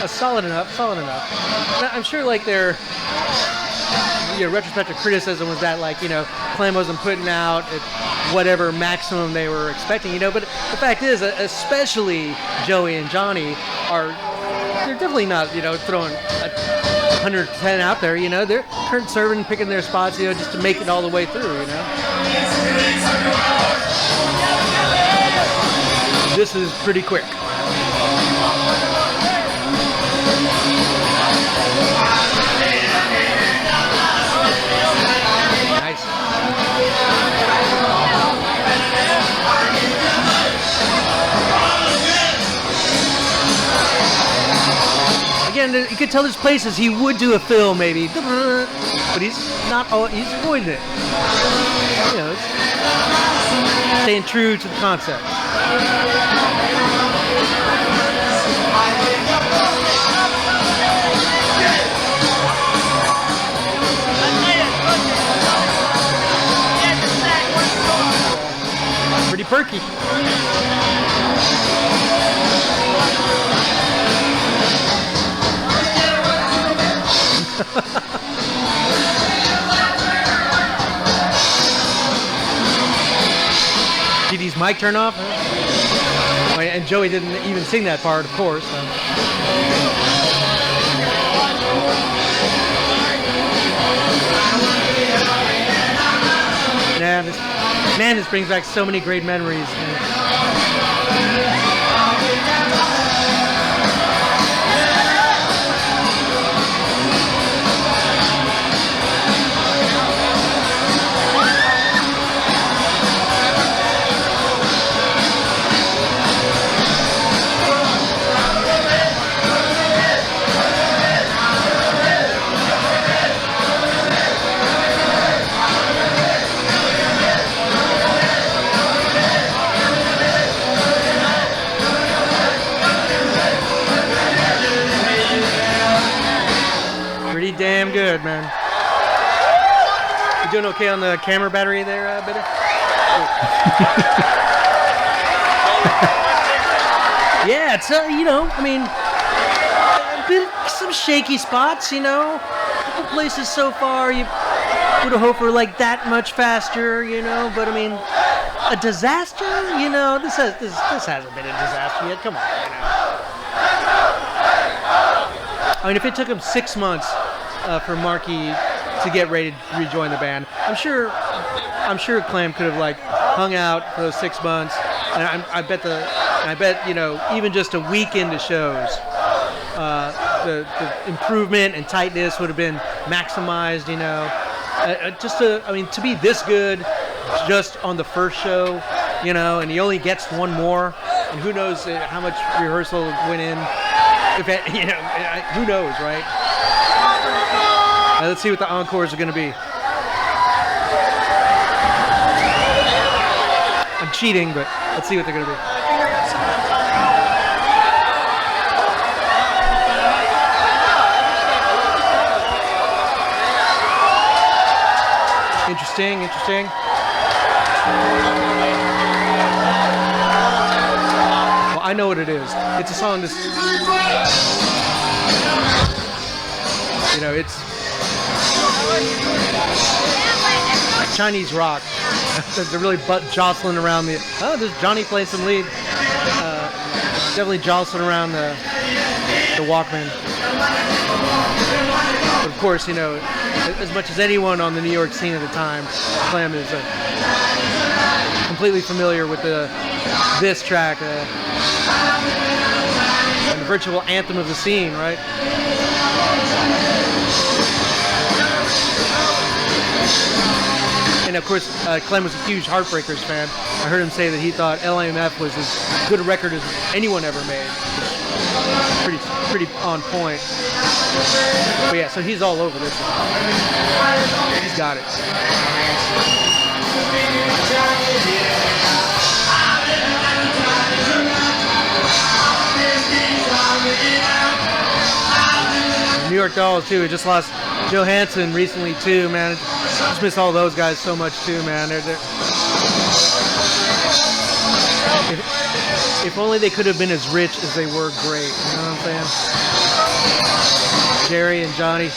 Solid enough. Now, I'm sure, like, their retrospective criticism was that, like, you know, Clem wasn't putting out whatever maximum they were expecting, you know. But the fact is, especially Joey and Johnny they're definitely not, you know, throwing 110 out there, you know. They're current serving, picking their spots, you know, just to make it all the way through, you know. This is pretty quick. Nice. Again, you could tell there's places he would do a fill maybe, but he's not. He's avoiding it. You know, staying true to the concept. Pretty perky. GD's mic turn off? Oh, and Joey didn't even sing that part, of course. So. Yeah, this brings back so many great memories. Damn good, man. You doing okay on the camera battery there, Bitter? Yeah, it's you know, I mean, been some shaky spots, you know. A couple places so far you would have hoped for like that much faster, you know. But I mean, a disaster, you know. This hasn't been a disaster yet. Come on, you know. I mean, if it took him 6 months for Marky to get ready to rejoin the band, I'm sure Clem could have like hung out for those 6 months, and I bet you know, even just a week into shows, the improvement and tightness would have been maximized, you know. I mean, to be this good just on the first show, you know, and he only gets one more, and who knows how much rehearsal went in. If it, you know, who knows, right? Let's see what the encores are going to be. I'm cheating, but let's see what they're going to be. Interesting. Well, I know what it is. It's a song that's, you know, it's like Chinese rock. They're really jostling around the. Oh, there's Johnny playing some lead. Definitely jostling around the Walkman. But of course, you know, as much as anyone on the New York scene at the time, Clem is completely familiar with this track, and the virtual anthem of the scene, right? And of course, Clem was a huge Heartbreakers fan. I heard him say that he thought LMF was as good a record as anyone ever made. Pretty on point. But yeah, so he's all over this one. He's got it. New York Dolls too. We just lost Johansson recently too, man. Just miss all those guys so much too, man. If only they could have been as rich as they were great. You know what I'm saying? Jerry and Johnny.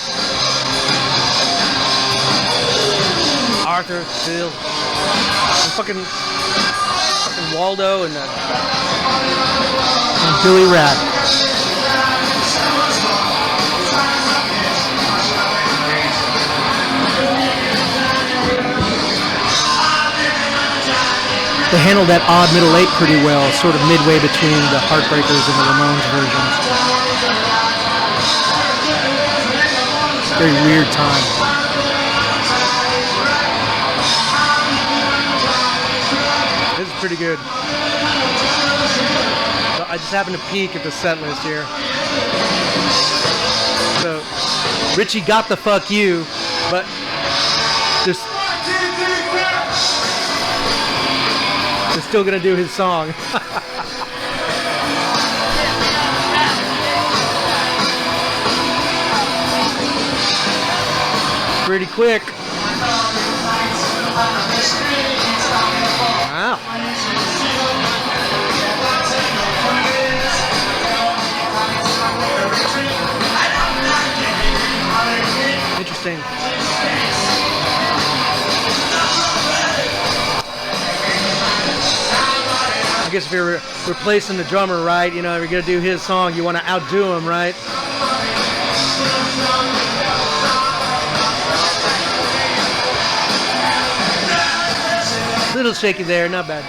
Arthur, Phil, and fucking Waldo, and Billy Rapp. They handled that odd middle eight pretty well, sort of midway between the Heartbreakers and the Ramones versions. Very weird time. This is pretty good. So I just happened to peek at the set list here. So Richie got the fuck you, but there's they're still gonna do his song. Pretty quick. Wow. Interesting. I guess if you're replacing the drummer, right, you know, if you're gonna do his song, you want to outdo him, right? Little shaky there, not bad.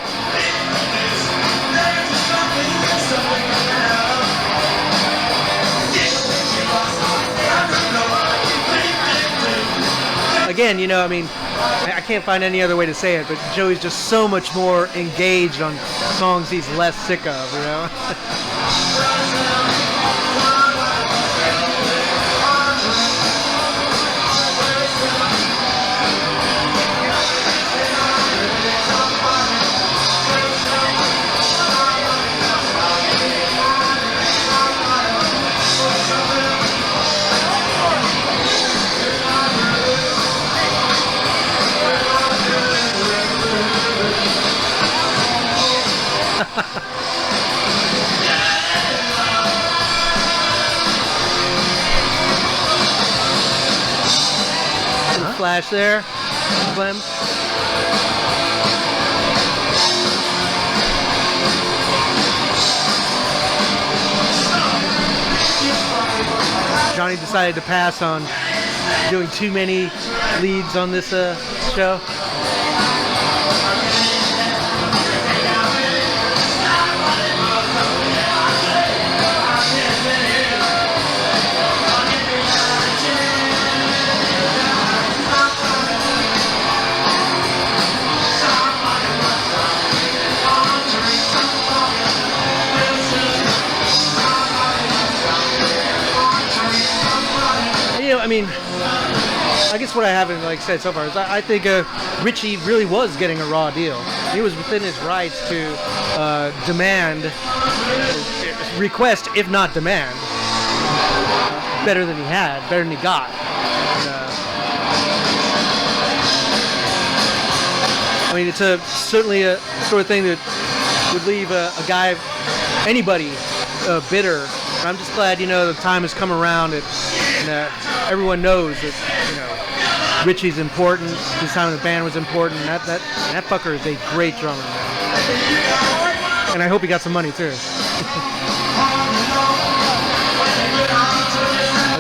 Again, you know, I mean, I can't find any other way to say it, but Joey's just so much more engaged on songs he's less sick of, you know? Flash there, Clem. Johnny decided to pass on doing too many leads on this show. I mean, I guess what I haven't said so far is I think Richie really was getting a raw deal. He was within his rights to demand, request, if not demand, better than he had, better than he got. I mean, it's certainly a sort of thing that would leave a guy, anybody, bitter. I'm just glad, you know, the time has come around and everyone knows that, you know, Richie's important. This time the band was important. That fucker is a great drummer, man. And I hope he got some money too.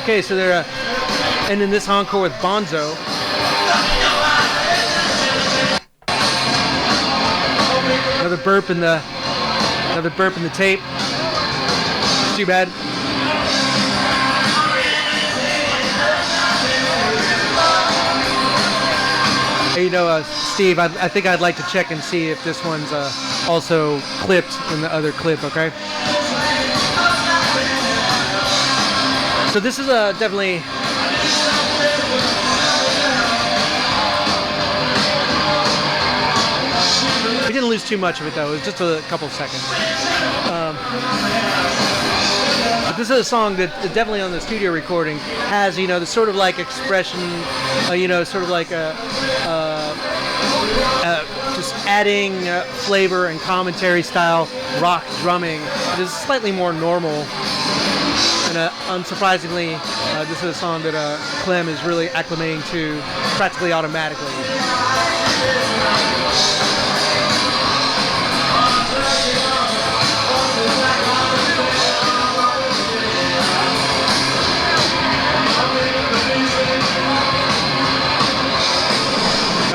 Okay, so they're ending this encore with Bonzo. Another burp in the tape. It's too bad. Hey, you know, Steve, I think I'd like to check and see if this one's also clipped in the other clip, okay? So this is definitely... We didn't lose too much of it, though. It was just a couple seconds. But this is a song that definitely on the studio recording has, you know, the sort of like expression, you know, sort of like just adding flavor and commentary style rock drumming. It is slightly more normal And unsurprisingly, this is a song that Clem is really acclimating to practically automatically.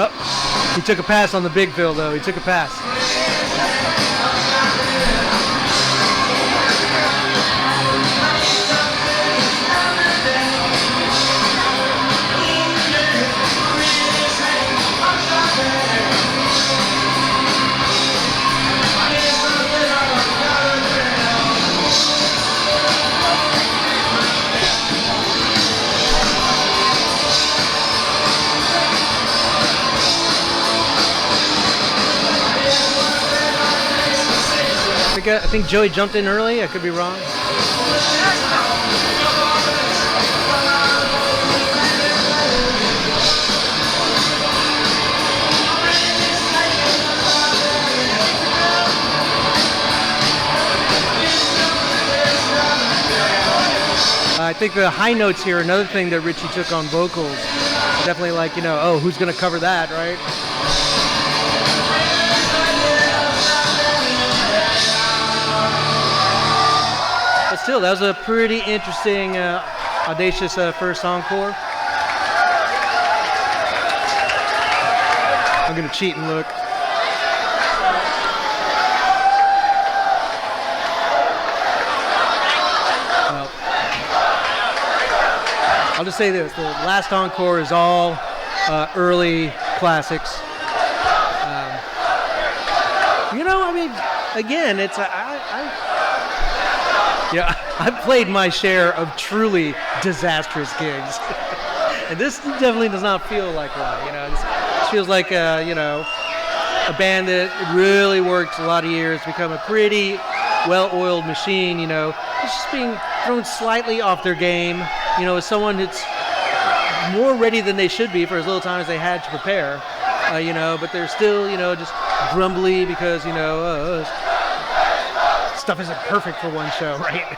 Oh, he took a pass on the big fill though. He took a pass. I think Joey jumped in early. I could be wrong. I think the high notes here, another thing that Richie took on vocals, definitely like, you know, oh, who's going to cover that, right? But still, that was a pretty interesting, audacious first encore. I'm going to cheat and look. I'll just say this, the last encore is all early classics. You know, I mean, again, it's, I've played my share of truly disastrous gigs. And this definitely does not feel like one, you know. This feels like, you know, a band that really worked a lot of years, become a pretty well-oiled machine, you know. It's just being thrown slightly off their game. You know, as someone that's more ready than they should be for as little time as they had to prepare, you know, but they're still, you know, just grumbly because, you know, stuff isn't perfect for one show, right?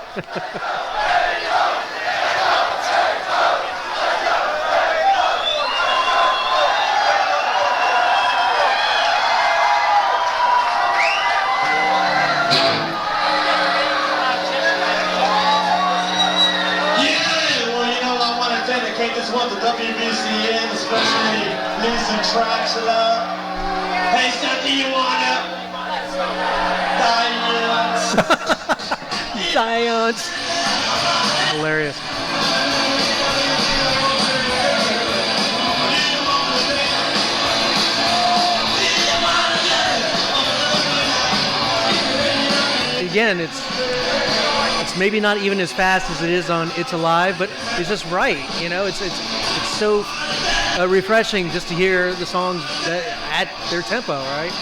This one to WBCN, especially Lisa Traxula. Hey, son, do you wanna? Science. Hilarious. Again, it's maybe not even as fast as it is on It's Alive, but it's just right, you know. It's so refreshing just to hear the songs at their tempo, right?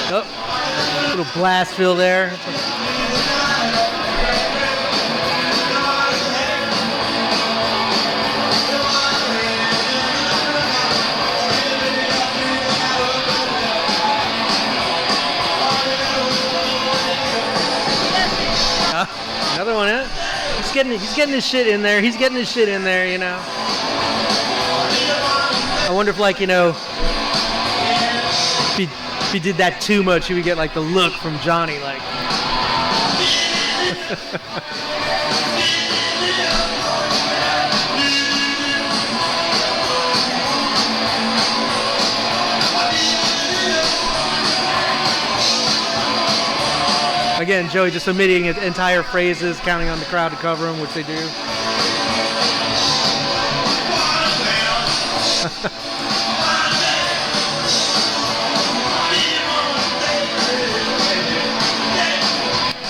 Oh, little blast fill there. Another one, huh? He's getting his shit in there. He's getting his shit in there, you know. I wonder if, like, you know, if he did that too much, he would get like the look from Johnny, like. Again, Joey just omitting entire phrases, counting on the crowd to cover them, which they do.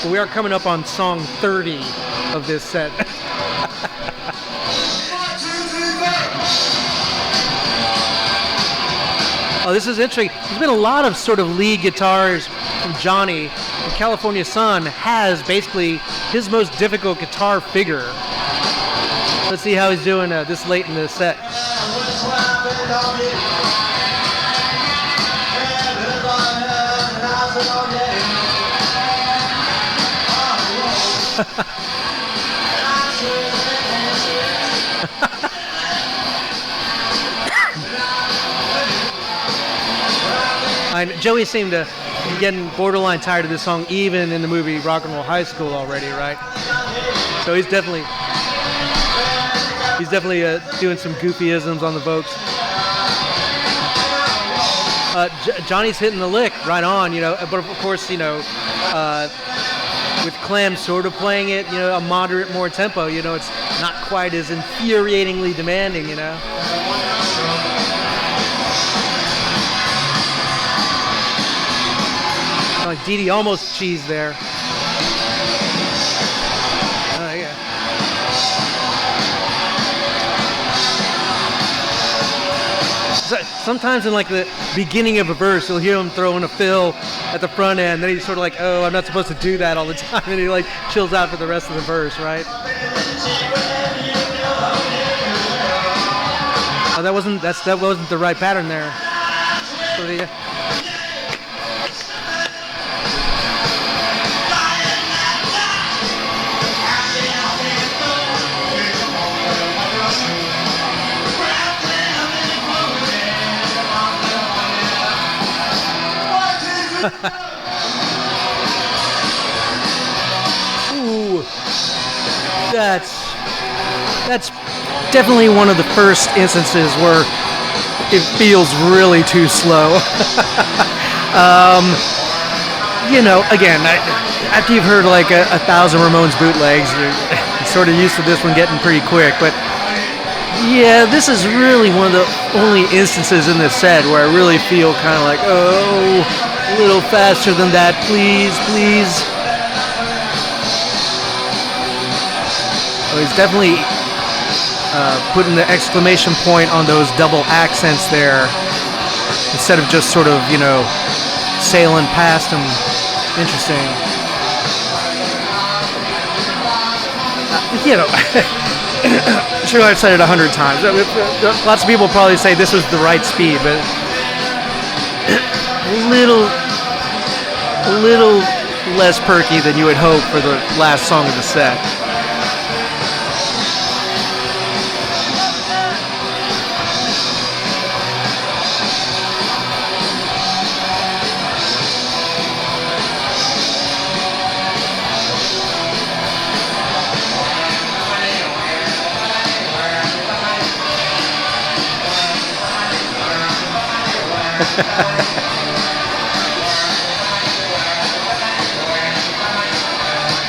So we are coming up on song 30 of this set. Oh, this is interesting. There's been a lot of sort of lead guitars from Johnny. And California Sun has basically his most difficult guitar figure. Let's see how he's doing this late in the set. Joey seemed to be getting borderline tired of this song, even in the movie Rock and Roll High School already, right? So he's definitely doing some goofyisms on the vocals. Johnny's hitting the lick right on, you know, but of course, you know, with Clem sort of playing it, you know, a moderate more tempo, you know, it's not quite as infuriatingly demanding, you know. Like Dee Dee almost cheesed there. Yeah. Sometimes in like the beginning of a verse, you'll hear him throwing a fill at the front end. Then he's sort of like, "Oh, I'm not supposed to do that all the time," and he like chills out for the rest of the verse, right? Oh, that wasn't the right pattern there. So Ooh, that's definitely one of the first instances where it feels really too slow. You know, again, after you've heard like a 1,000 Ramones bootlegs, you're sort of used to this one getting pretty quick. But yeah, this is really one of the only instances in this set where I really feel kind of like, oh, a little faster than that, please, please. Oh, he's definitely putting the exclamation point on those double accents there instead of just sort of, you know, sailing past them. Interesting. You know, sure, I've said it 100 times. Lots of people probably say this was the right speed, but a little less perky than you would hope for the last song of the set.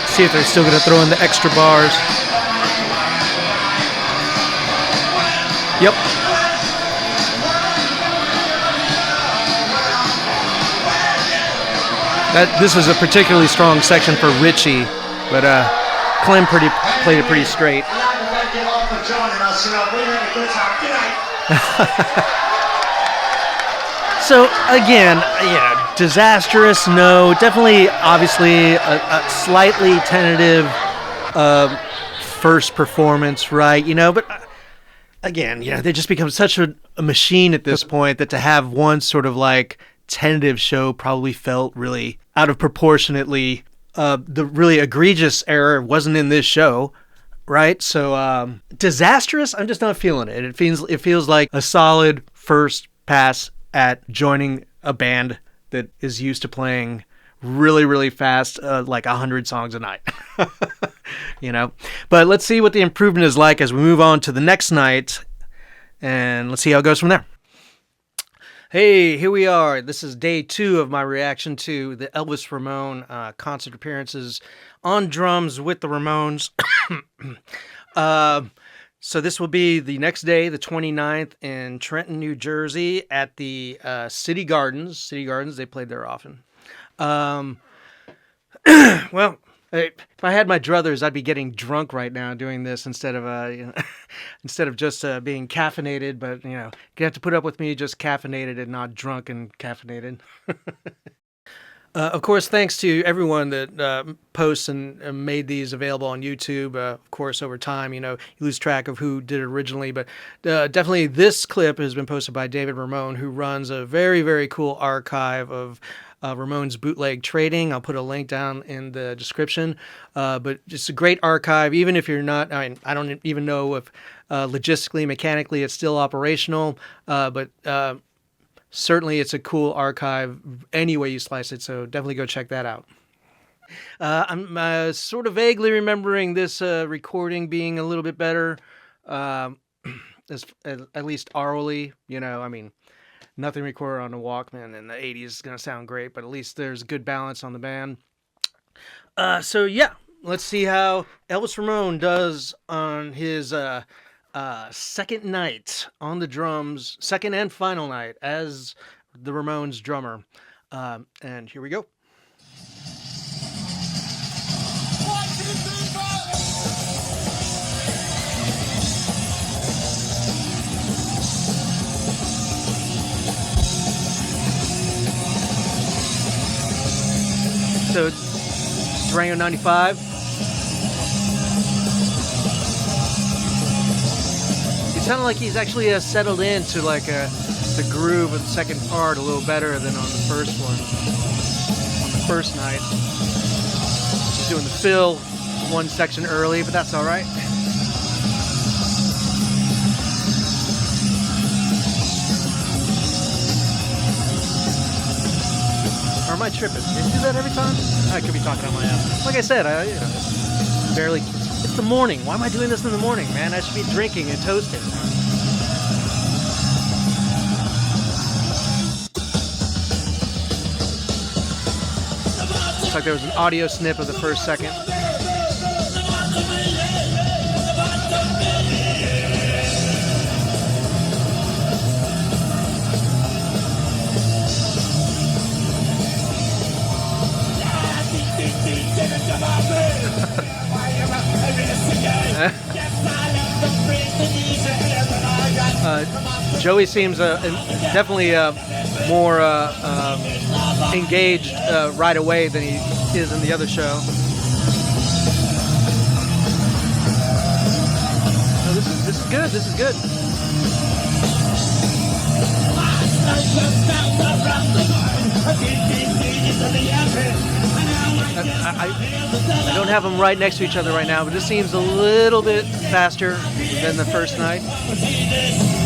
See if they're still going to throw in the extra bars. Yep. This is a particularly strong section for Richie, but Clem played it pretty straight. So again, yeah, disastrous, no. Definitely, obviously, a slightly tentative first performance, right? You know, but again, yeah, they just become such a machine at this point that to have one sort of like tentative show probably felt really out of proportionately. The really egregious error wasn't in this show, right? So disastrous, I'm just not feeling it. It feels like a solid first pass at joining a band that is used to playing really, really fast, like 100 songs a night. You know, but let's see what the improvement is like as we move on to the next night, and let's see how it goes from there. Hey, here we are. This is day 2 of my reaction to the Elvis Ramone concert appearances on drums with the Ramones. So this will be the next day, the 29th, in Trenton, New Jersey, at the City Gardens. City Gardens, they played there often. Well, if I had my druthers, I'd be getting drunk right now doing this instead of instead of just being caffeinated. But you know, you have to put up with me just caffeinated and not drunk and caffeinated. Of course, thanks to everyone that posts and made these available on YouTube. Of course, over time, you know, you lose track of who did it originally, but definitely this clip has been posted by David Ramone, who runs a very, very cool archive of Ramones bootleg trading. I'll put a link down in the description. But just a great archive, even if you're not, I mean, I don't even know if logistically, mechanically, it's still operational, but certainly it's a cool archive any way you slice it, so definitely go check that out. I'm sort of vaguely remembering this recording being a little bit better, at least orally, you know, I mean, nothing recorded on a Walkman in the 80s is going to sound great, but at least there's good balance on the band. So yeah, let's see how Elvis Ramone does on his second night on the drums, second and final night as the Ramones drummer. And here we go. So, Durango 95. He sounded like he's actually settled into like the groove of the second part a little better than on the first one. On the first night. He's doing the fill one section early, but that's all right. Or am I tripping? Did you do that every time? I could be talking on my ass. Like I said, barely. It's the morning. Why am I doing this in the morning, man? I should be drinking and toasting. Looks like there was an audio snip of the first second. Joey seems definitely more engaged right away than he is in the other show. Oh, this is good. This is good. I don't have them right next to each other right now, but this seems a little bit faster than the first night.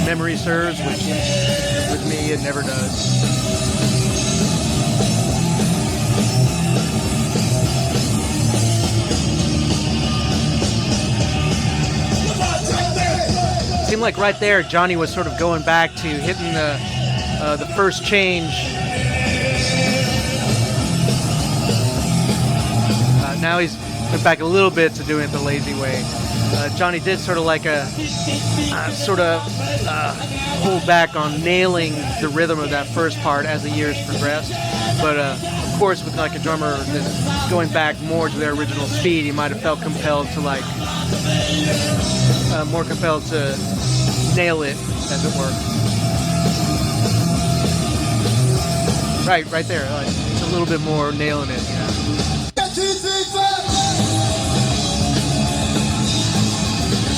Memory serves, which with me it never does. Seemed like right there Johnny was sort of going back to hitting the first change. Now he's went back a little bit to doing it the lazy way. Johnny did sort of like hold back on nailing the rhythm of that first part as the years progressed. But of course, with like a drummer that's going back more to their original speed, he might have felt compelled to more compelled to nail it, as it were. Right there. It's a little bit more nailing it. Yeah.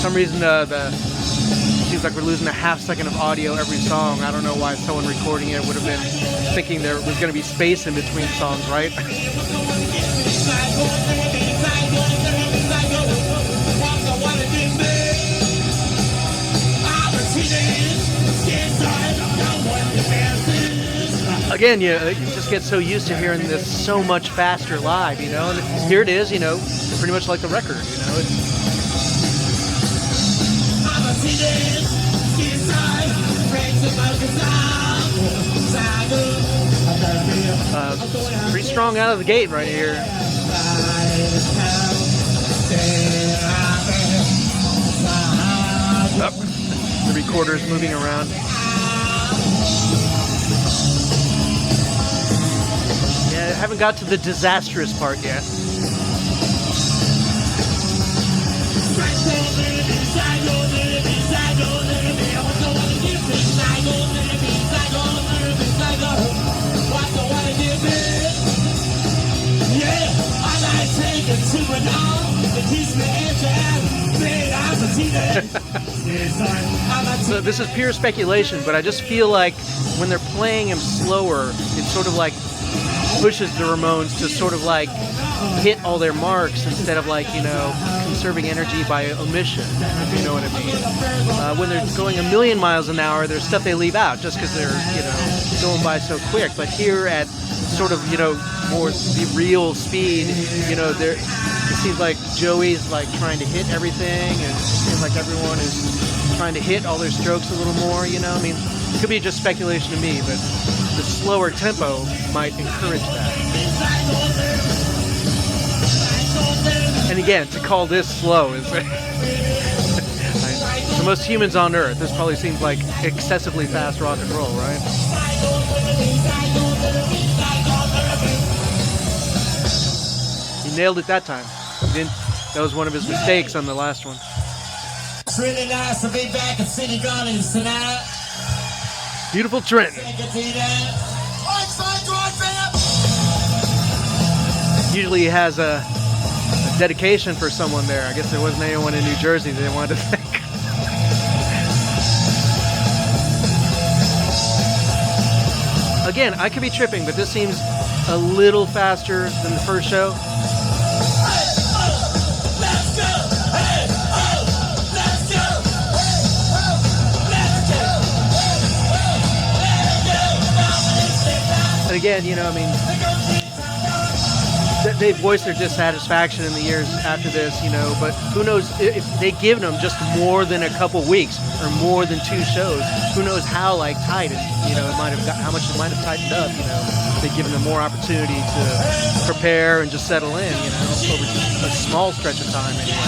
For some reason, seems like we're losing a half second of audio every song. I don't know why someone recording it would have been thinking there was going to be space in between songs, right? Again, you just get so used to hearing this so much faster live, you know, and here it is, you know, pretty much like the record, you know. Pretty strong out of the gate right here. The recorder's moving around. Yeah, I haven't got to the disastrous part yet. So this is pure speculation, but I just feel like when they're playing him slower, it's sort of like pushes the Ramones to sort of like hit all their marks instead of like, you know, conserving energy by omission, if you know what I mean. When they're going 1,000,000 miles an hour, there's stuff they leave out just because they're, you know, going by so quick. But here at sort of, you know, more the real speed, you know, it seems like Joey's like trying to hit everything, and it seems like everyone is trying to hit all their strokes a little more, you know. I mean, it could be just speculation to me, but the slower tempo might encourage that. And again, to call this slow is to most humans on Earth, this probably seems like excessively fast rock and roll, right? He nailed it that time. That was one of his mistakes on the last one. It's really nice to be back at City Gardens tonight. Beautiful Trenton. Usually he has a dedication for someone there. I guess there wasn't anyone in New Jersey they wanted to thank. Again, I could be tripping, but this seems a little faster than the first show. And again, you know, I mean, they voiced their dissatisfaction in the years after this, you know, but who knows if they given them just more than a couple weeks or more than 2 shows, who knows how like tight it, you know, it might have got, how much it might have tightened up, you know, if they'd given them more opportunity to prepare and just settle in, you know, over a small stretch of time anyway.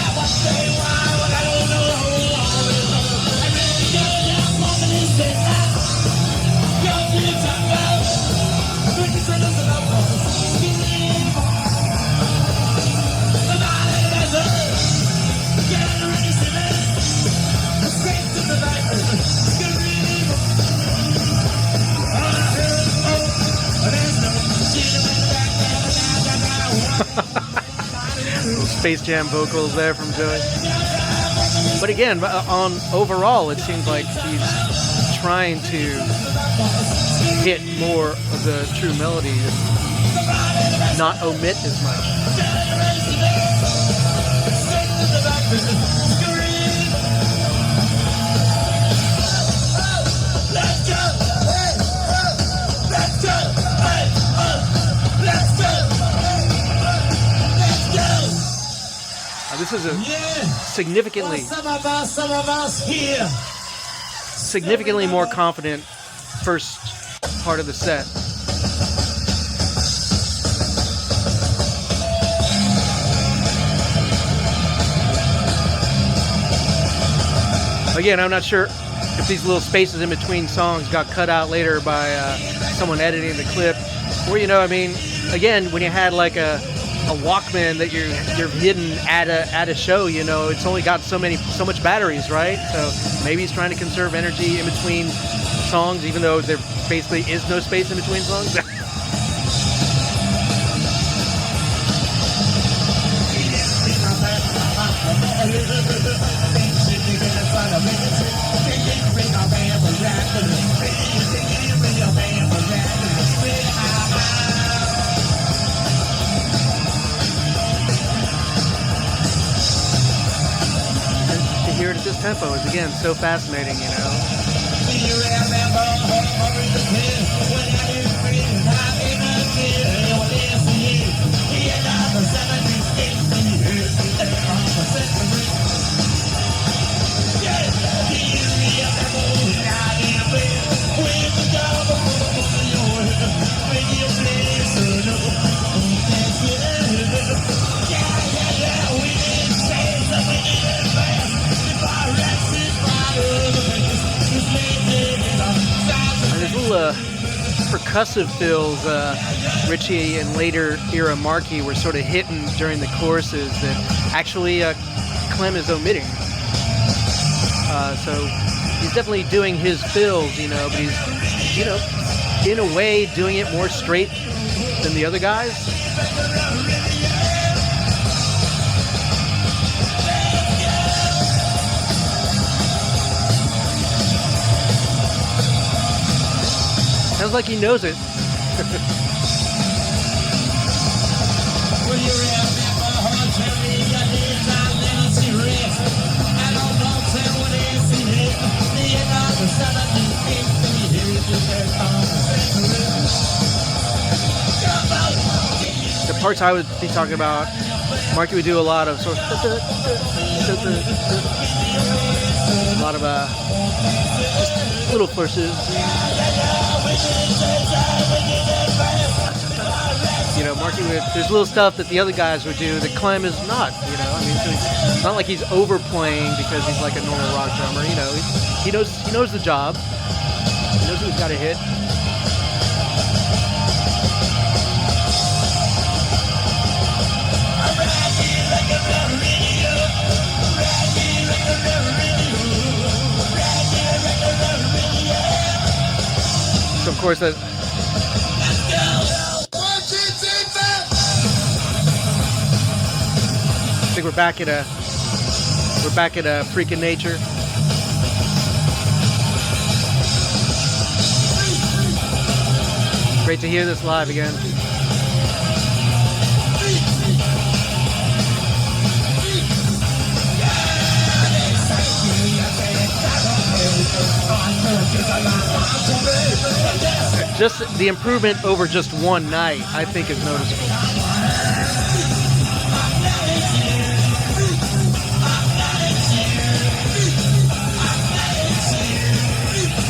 Little Space Jam vocals there from Joey. But again, on overall, it seems like he's trying to hit more of the true melody and not omit as much. This is a significantly more confident first part of the set. Again, I'm not sure if these little spaces in between songs got cut out later by someone editing the clip, or, you know, I mean, again, when you had like a Walkman that you're hidden at a show, you know, it's only got so much batteries, right? So maybe he's trying to conserve energy in between songs, even though there basically is no space in between songs. Hear it at this tempo is again so fascinating, you know. Percussive fills Ritchie and later era Markey were sort of hitting during the choruses that actually Clem is omitting. So he's definitely doing his fills, you know, but he's, you know, in a way doing it more straight than the other guys. Sounds like he knows it. The parts I would be talking about, Marky would do a lot of sort of a lot of just little flourishes. You know, Marky would, there's little stuff that the other guys would do that Clem is not, you know. I mean, so it's not like he's overplaying because he's like a normal rock drummer, you know. He knows the job. He knows what he's got to hit. So of course that I think we're back at a freaking nature. Great to hear this live again. Just the improvement over just one night, I think, is noticeable.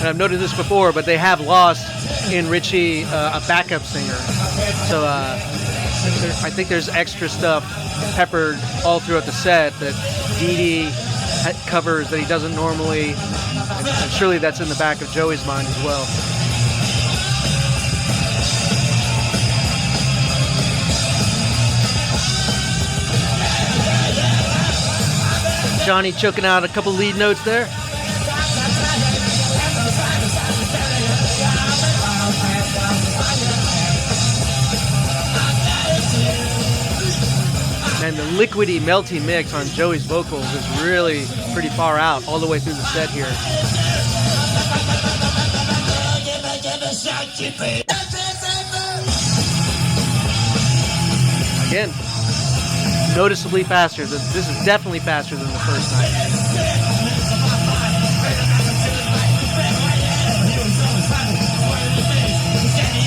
And I've noted this before, but they have lost in Richie a backup singer. So I think there's extra stuff peppered all throughout the set that Dee Dee covers that he doesn't normally, and surely that's in the back of Joey's mind as well. Johnny choking out a couple lead notes there. And the liquidy, melty mix on Joey's vocals is really pretty far out all the way through the set here. Again, noticeably faster. This is definitely faster than the first night.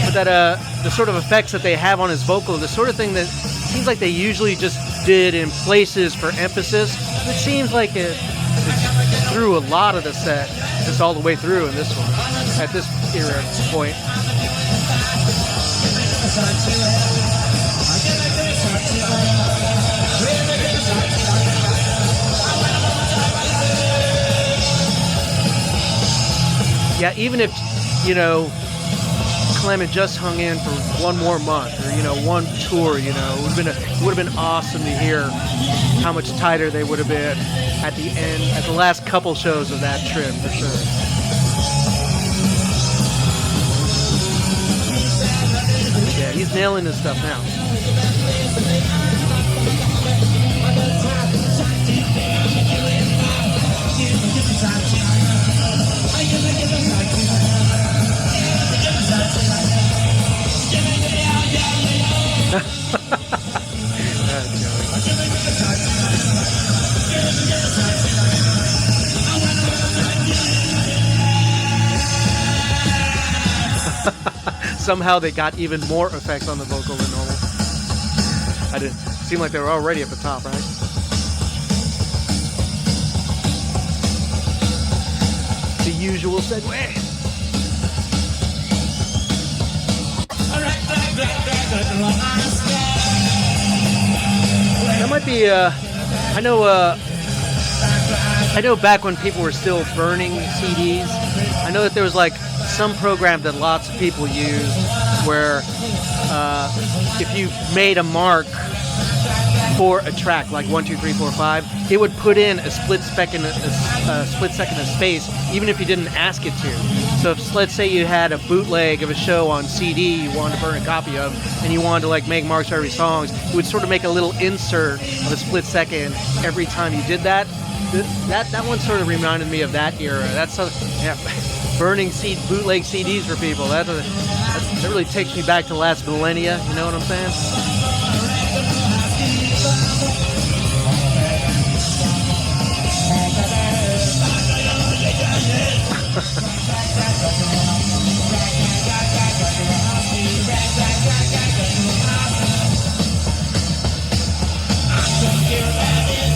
But that the sort of effects that they have on his vocal, the sort of thing that seems like they usually just did in places for emphasis. It seems like it's through a lot of the set, just all the way through in this one, at this era point. Yeah, even if, you know, Clem had just hung in for one more month, or, you know, one tour, you know, it would have been awesome to hear how much tighter they would have been at the end, at the last couple shows of that trip, for sure. Yeah, he's nailing this stuff now. Somehow they got even more effects on the vocal than normal. I didn't seem like they were already at the top, right? The usual segue. That might be I know back when people were still burning CDs, I know that there was like some program that lots of people used where if you made a mark for a track like 1, 2, 3, 4, 5, it would put in a split second of space even if you didn't ask it to. So if, let's say you had a bootleg of a show on CD you wanted to burn a copy of, and you wanted to like make marks for every song, it would sort of make a little insert of a split second every time you did that. That one sort of reminded me of that era. That's burning bootleg CDs for people. That really takes me back to last millennia. You know what I'm saying?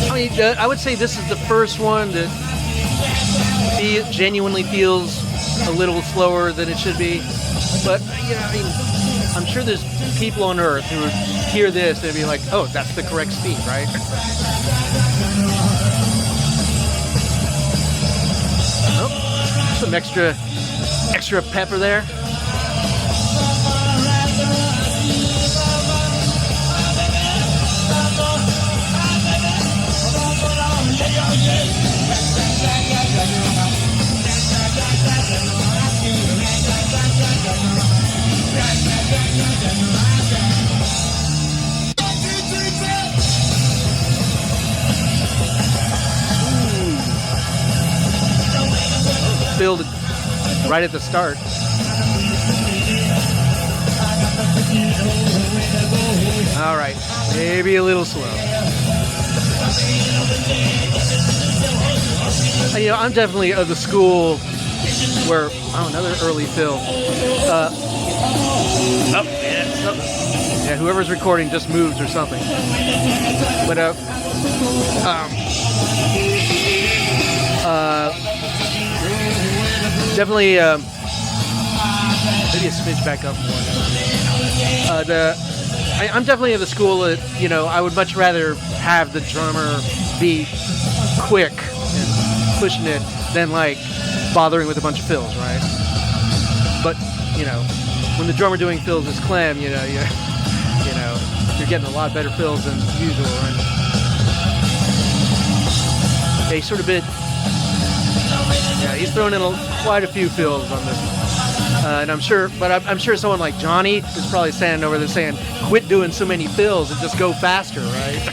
I mean, I would say this is the first one that genuinely feels a little slower than it should be. But, you know, I mean, I'm sure there's people on Earth who would hear this and be like, oh, that's the correct speed, right? Oh, some extra pepper there. Filled right at the start. All right, maybe a little slow. You know, I'm definitely of the school where, oh, another early fill. Yeah, whoever's recording just moves or something. But definitely maybe a smidge back up more. I'm definitely of the school that, you know, I would much rather have the drummer be quick and pushing it than like bothering with a bunch of fills, right? But, you know, when the drummer doing fills is Clem, you know, you're getting a lot better fills than usual, right? Yeah, he's sort of bit. Yeah, he's thrown in quite a few fills on this one. And I'm sure someone like Johnny is probably standing over there saying, quit doing so many fills and just go faster, right?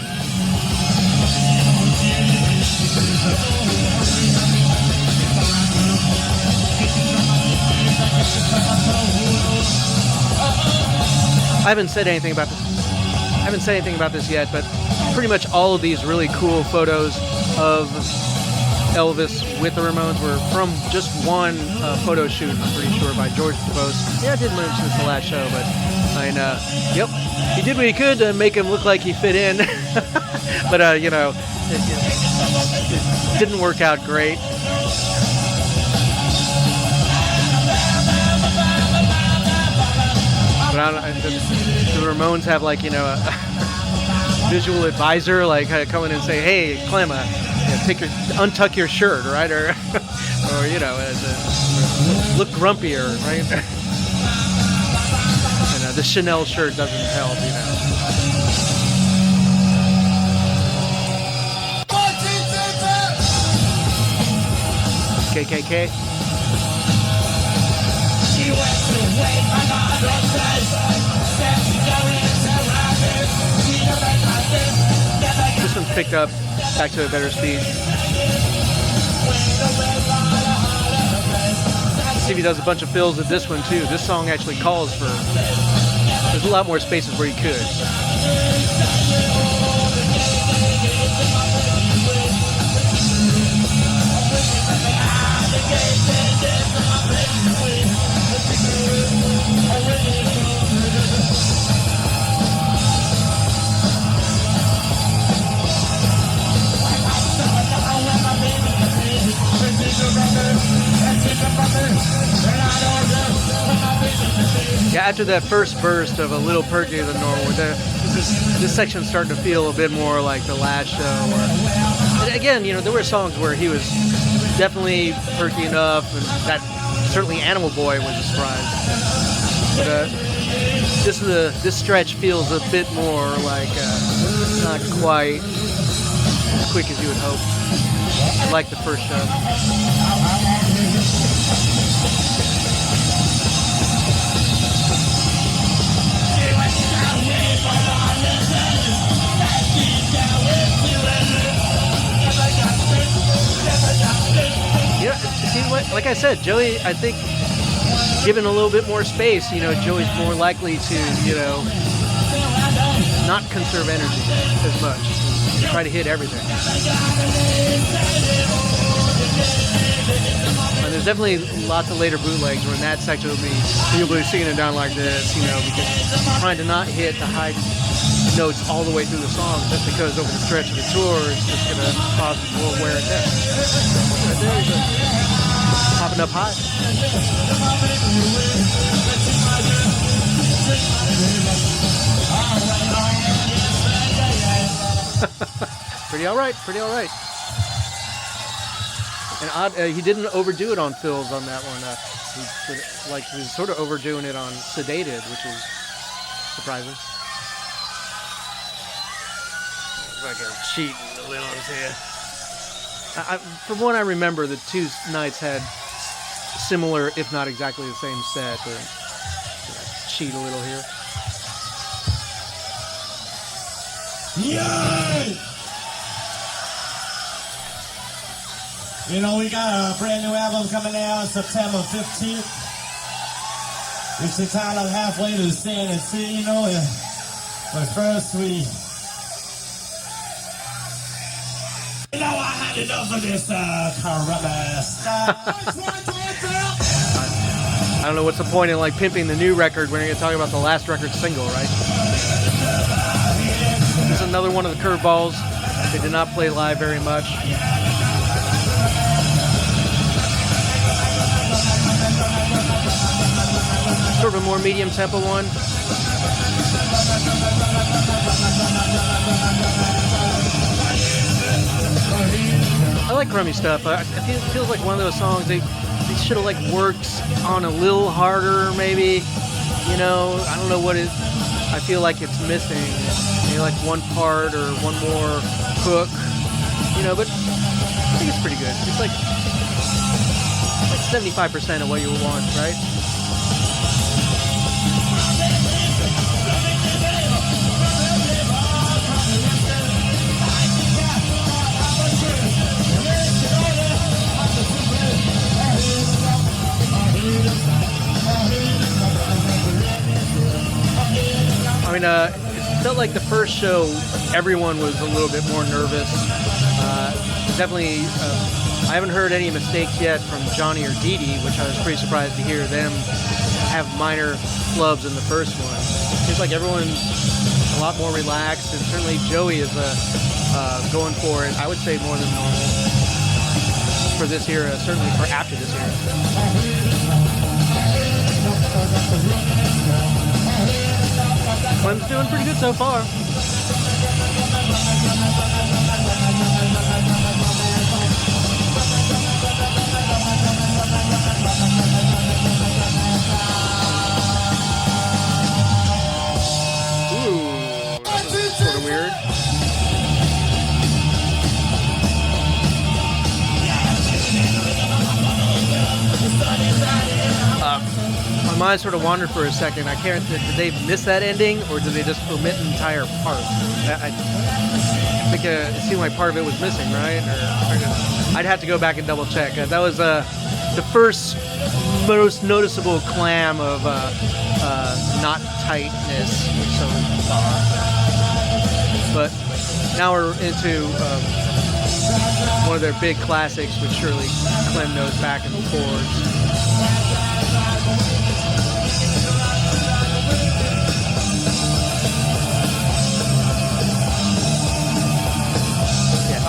I haven't said anything about this yet, but pretty much all of these really cool photos of Elvis with the Ramones were from just one photo shoot, I'm pretty sure, by George Dubosche. Yeah, I did mention this the last show, but yep, he did what he could to make him look like he fit in. But, you know, it didn't work out great. But I don't, the Ramones have, like, you know, a visual advisor, like, come in and say, hey, Clem, untuck your shirt, right? Or you know, look grumpier, right? And the Chanel shirt doesn't help, you know. KKK. This one's picked up back to a better speed. See if he does a bunch of fills at this one too. This song actually calls for, there's a lot more spaces where he could. Yeah, after that first burst of a little perkier than normal, this section's starting to feel a bit more like the last show. And again, you know, there were songs where he was definitely perky enough, and that certainly Animal Boy was a surprise. But this stretch feels a bit more like not quite as quick as you would hope, like the first show. Yeah, see, like I said, Joey, I think, given a little bit more space, you know, Joey's more likely to, you know, not conserve energy as much. Try to hit everything. And there's definitely lots of later bootlegs where in that section will be people singing it down like this, you know, because trying to not hit the high notes all the way through the song, just because over the stretch of the tour it's just going to cause more wear and tear. Right there, he's popping up high. Pretty all right, pretty all right. And odd, he didn't overdo it on fills on that one. He was sort of overdoing it on Sedated, which is surprising. Like I'm cheating a little here. From what I remember, the two nights had similar, if not exactly the same set. But cheat a little here. Yay! You know, we got a brand new album coming out September 15th. Which is kind of halfway to the stand and see, you know. But first we... You know, I had enough of this I don't know what's the point in like pimping the new record when you're talking about the last record single, right? This is another one of the curveballs. They did not play live very much. Sort of a more medium tempo one. I like crummy stuff. It feels like one of those songs they should have like worked on a little harder, maybe. You know, I don't know what it. I feel like it's missing. Maybe like one part or one more hook. You know, but I think it's pretty good. It's like 75% of what you want, right? I mean, it felt like the first show, everyone was a little bit more nervous. Definitely, I haven't heard any mistakes yet from Johnny or Dee Dee, which I was pretty surprised to hear them have minor flubs in the first one. It seems like everyone's a lot more relaxed, and certainly Joey is going for it, I would say, more than normal for this era, certainly for after this era. Clem's doing pretty good so far. Ooh, that's sort of weird. My mind sort of wandered for a second. I can't. Did they miss that ending, or did they just omit an entire part? I think it seemed like part of it was missing, right? Or I'd have to go back and double check. That was the first most noticeable clam of not tightness so far. But now we're into one of their big classics, which surely Clem knows back and forwards.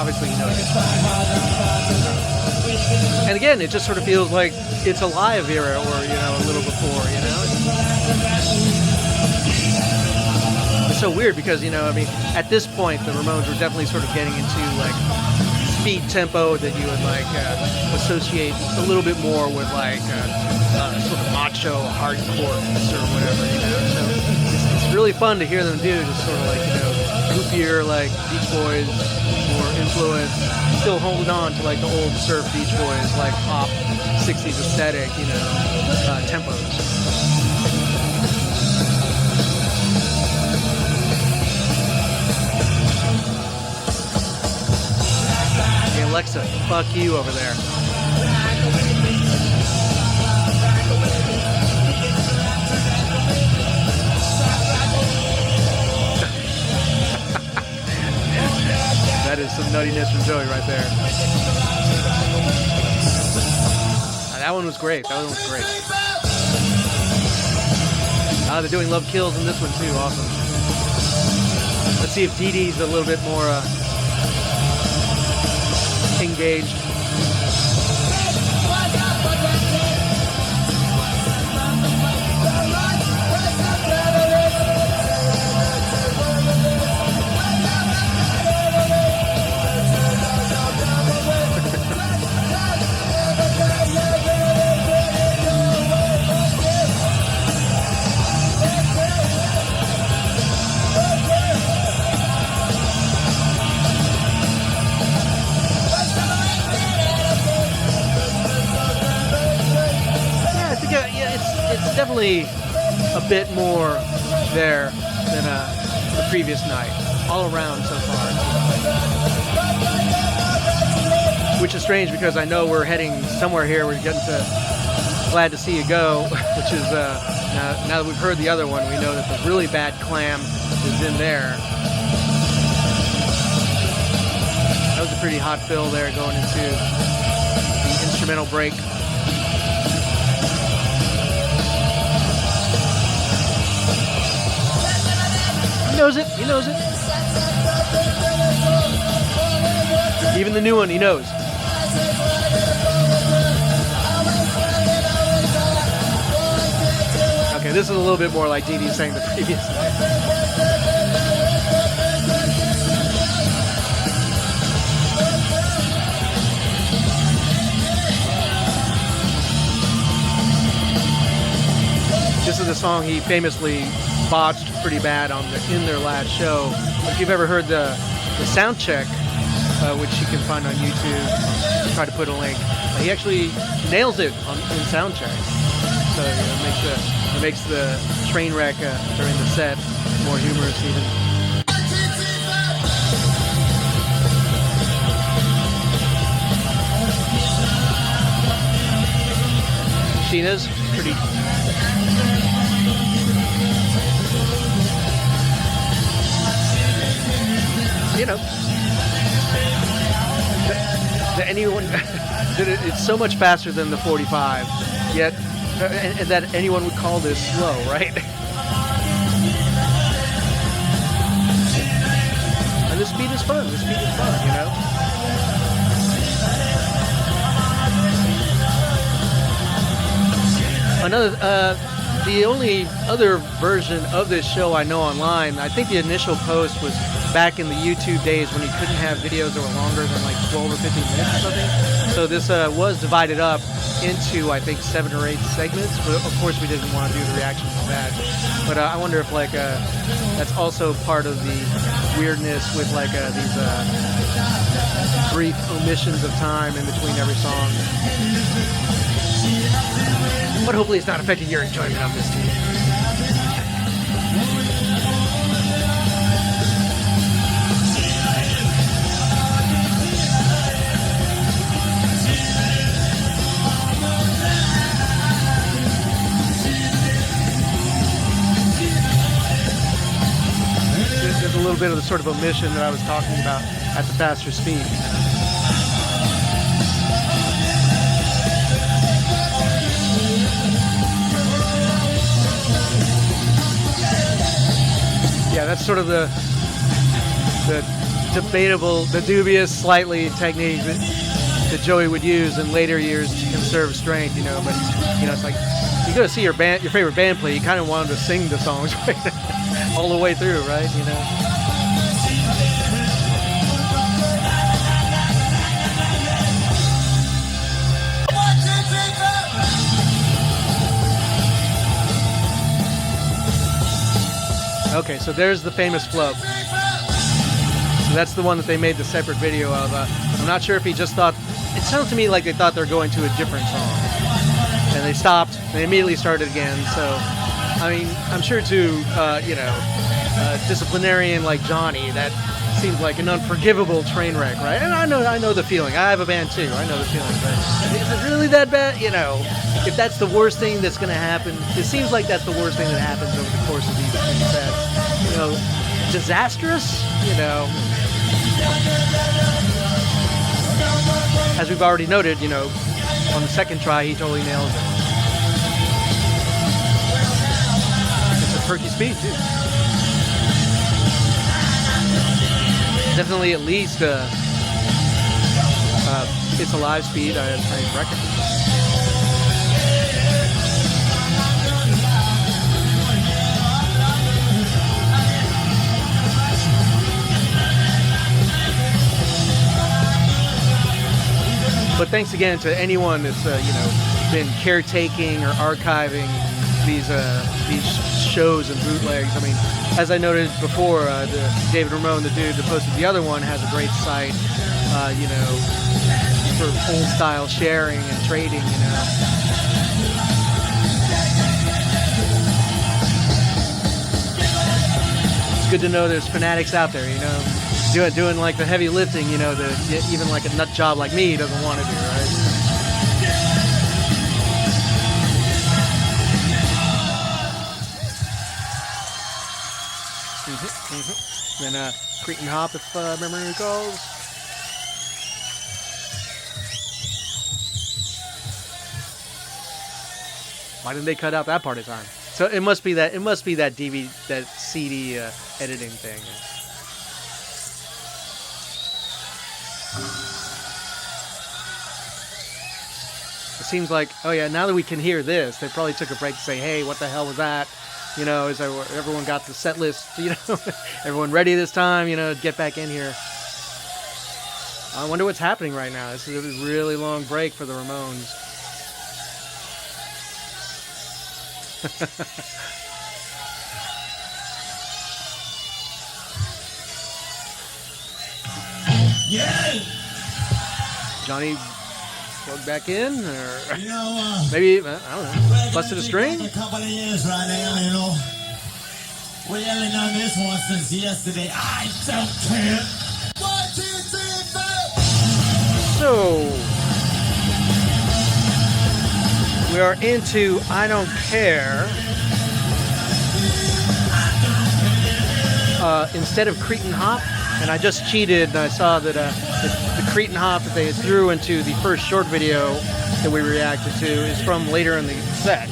Obviously, you know it. And again, it just sort of feels like it's a live era, or you know, a little before. You know, it's so weird because you know, I mean, at this point, the Ramones were definitely sort of getting into like speed tempo that you would like associate a little bit more with like sort of macho hardcore or whatever. You know, so it's really fun to hear them do just sort of like you know goofier like Beach Boys. Influence, still holding on to like the old surf Beach Boys, like pop 60s aesthetic, you know, tempos. Hey Alexa, fuck you over there. nuttiness from Joey right there. That one was great. That one was great. They're doing Love Kills in this one too. Awesome. Let's see if Dee Dee's a little bit more engaged. It's definitely a bit more there than the previous night, all around so far. Which is strange because I know we're heading somewhere here. We're getting to Glad to See You Go, which is, now that we've heard the other one, we know that the really bad clam is in there. That was a pretty hot fill there going into the instrumental break. He knows it. He knows it. Even the new one, he knows. Okay, this is a little bit more like Dee Dee sang the previous night. This is the song he famously botched pretty bad in their last show. If you've ever heard the sound check, which you can find on YouTube, I'll try to put a link. He actually nails it in sound check, so it makes the train wreck during the set more humorous even. Sheena's pretty. You know, that anyone, it's so much faster than the 45, yet, and that anyone would call this slow, right? And the speed is fun. The speed is fun, you know. The only other version of this show I know online, I think the initial post was back in the YouTube days when you couldn't have videos that were longer than like 12 or 15 minutes or something. So this was divided up into, I think, 7 or 8 segments. But of course, we didn't want to do the reactions to that. But I wonder if like that's also part of the weirdness with like these brief omissions of time in between every song. But hopefully it's not affecting your enjoyment of this too. There's a little bit of the sort of omission that I was talking about at the faster speed. Yeah, that's sort of the debatable, the dubious, slightly technique that Joey would use in later years to conserve strength, you know. But you know, it's like you go to see your favorite band play, you kind of want them to sing the songs right all the way through, right? You know. Okay, so there's the famous flub. So that's the one that they made the separate video of. I'm not sure if he just thought, it sounds to me like they thought they were going to a different song. And they stopped, they immediately started again. So, I mean, I'm sure to, disciplinarian like Johnny, that seems like an unforgivable train wreck, right? And I know the feeling. I have a band too, I know the feeling. But is it really that bad? You know, if that's the worst thing that's going to happen, it seems like that's the worst thing that happens over the course of these sets. You know, disastrous, you know. as we've already noted, you know, on the second try, he totally nails it. It's a perky speed, too. Definitely at least it's a live speed, I reckon. But thanks again to anyone that's you know, been caretaking or archiving these shows and bootlegs. I mean, as I noted before, the David Ramone, the dude that posted the other one, has a great site, you know, for old style sharing and trading, you know. It's good to know there's fanatics out there, you know, doing like the heavy lifting, you know, that even like a nut job like me doesn't want to do, right? Then Cretin hop, if memory recalls. Why didn't they cut out that part of time? So it must be that DVD, that CD editing thing. It seems like, oh yeah, now that we can hear this, they probably took a break to say, hey, what the hell was that? You know, is everyone got the set list, you know, everyone ready this time, you know, get back in here. I wonder what's happening right now. This is a really long break for the Ramones. Yeah. Johnny plugged back in, or You know, maybe, I don't know, busted a string? A couple of years right now, you know. We haven't done this one since yesterday. I don't care. 1, 2, 3, 4. So, we are into I Don't Care. Instead of Cretin hop, and I just cheated and I saw that the Cretin hop that they threw into the first short video that we reacted to is from later in the set.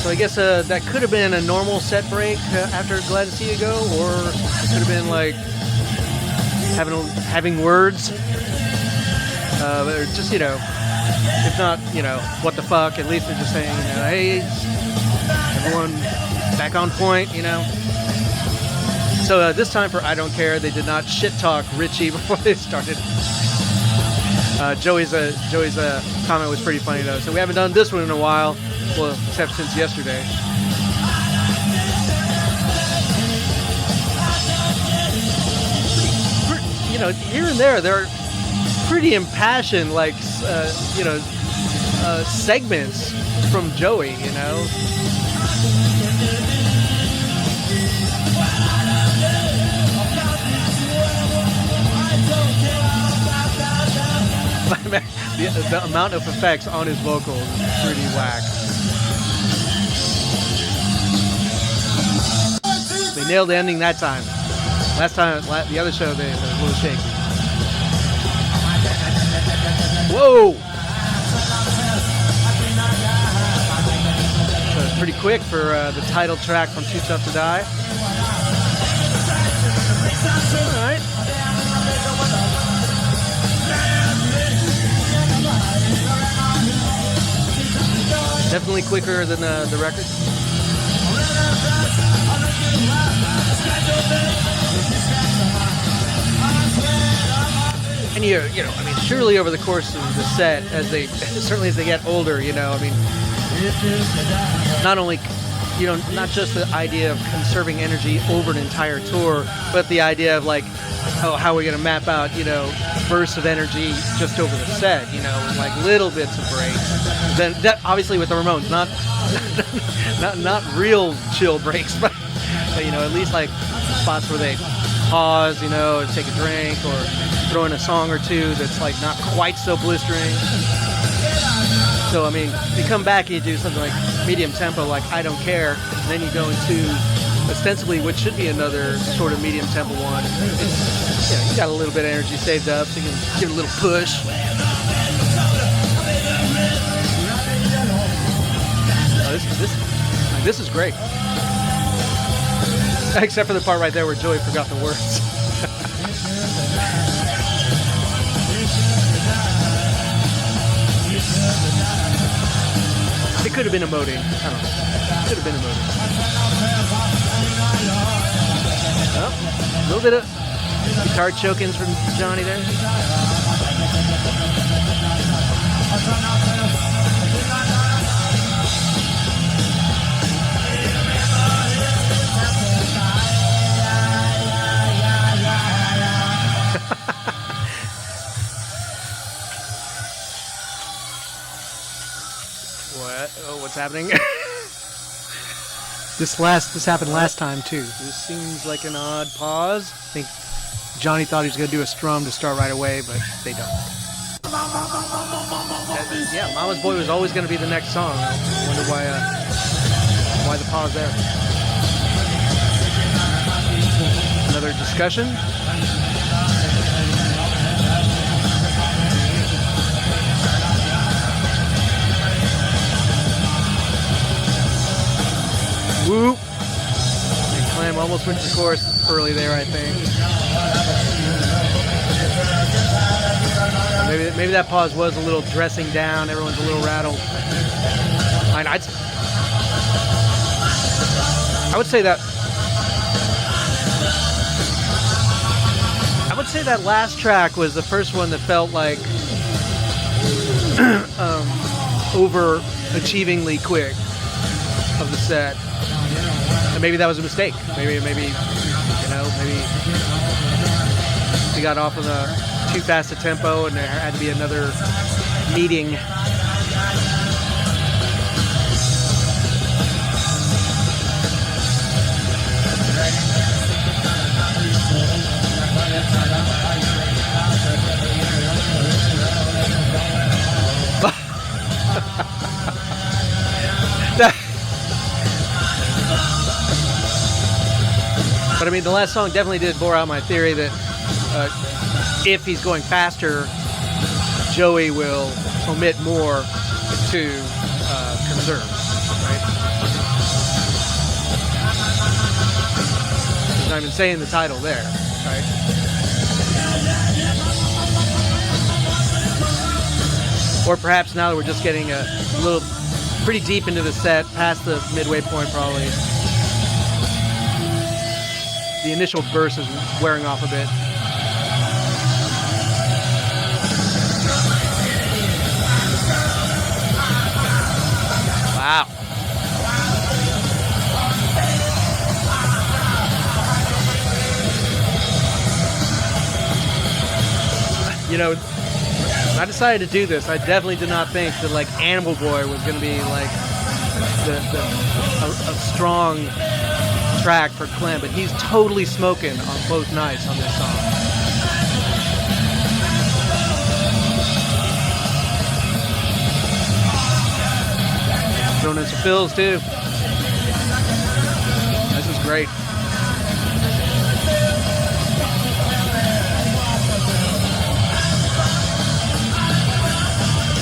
So I guess that could have been a normal set break after Glad to See You Go, or it could have been like having words, or just, you know, if not, you know, what the fuck, at least they're just saying, you know, hey, everyone back on point, you know. So this time for I Don't Care, they did not shit talk Richie before they started. Joey's comment was pretty funny though. So we haven't done this one in a while, well, except since yesterday. You know, here and there, they're pretty impassioned, like, you know, segments from Joey, you know. The amount of effects on his vocals is pretty whack. They nailed the ending that time. Last time, the other show, they were a little shaky. Whoa! So it's pretty quick for the title track from Too Tough to Die. All right. Definitely quicker than the record. And you know, I mean, surely over the course of the set, certainly as they get older, you know, I mean, not only, you know, not just the idea of conserving energy over an entire tour, but the idea of like, oh, how are we going to map out, you know, bursts of energy just over the set, you know, like little bits of breaks. Then that, obviously with the Ramones, not real chill breaks, but you know, at least like spots where they pause, you know, and take a drink or throw in a song or two that's like not quite so blistering. So I mean, you come back and you do something like medium tempo, like I Don't Care, and then you go into ostensibly what should be another sort of medium tempo one. You got a little bit of energy saved up, so you can give it a little push. This is great. Except for the part right there where Joey forgot the words. It could have been emoting. I don't know. Could have been emoting. Oh, a little bit of guitar chokings from Johnny there. What? Oh, what's happening? This happened last time too. This seems like an odd pause. I think Johnny thought he was going to do a strum to start right away, but they don't. Yeah, Mama's Boy was always going to be the next song. I wonder why the pause there. Another discussion. Whoop! And Clem almost went to the chorus early there, I think. Maybe that pause was a little dressing down. Everyone's a little rattled. I would say that. I would say that last track was the first one that felt like overachievingly quick of the set. And maybe that was a mistake. Maybe we got off on too fast a tempo, and there had to be another meeting. But I mean, the last song definitely did bore out my theory that if he's going faster, Joey will omit more to conserve, right? He's not even saying the title there, right? Or perhaps now that we're just getting a little pretty deep into the set, past the midway point probably. The initial verse is wearing off a bit. Wow. You know, when I decided to do this, I definitely did not think that like Animal Boy was going to be like a strong track for Clem, but he's totally smoking on both nights on this song. Throwing in some fills too. This is great.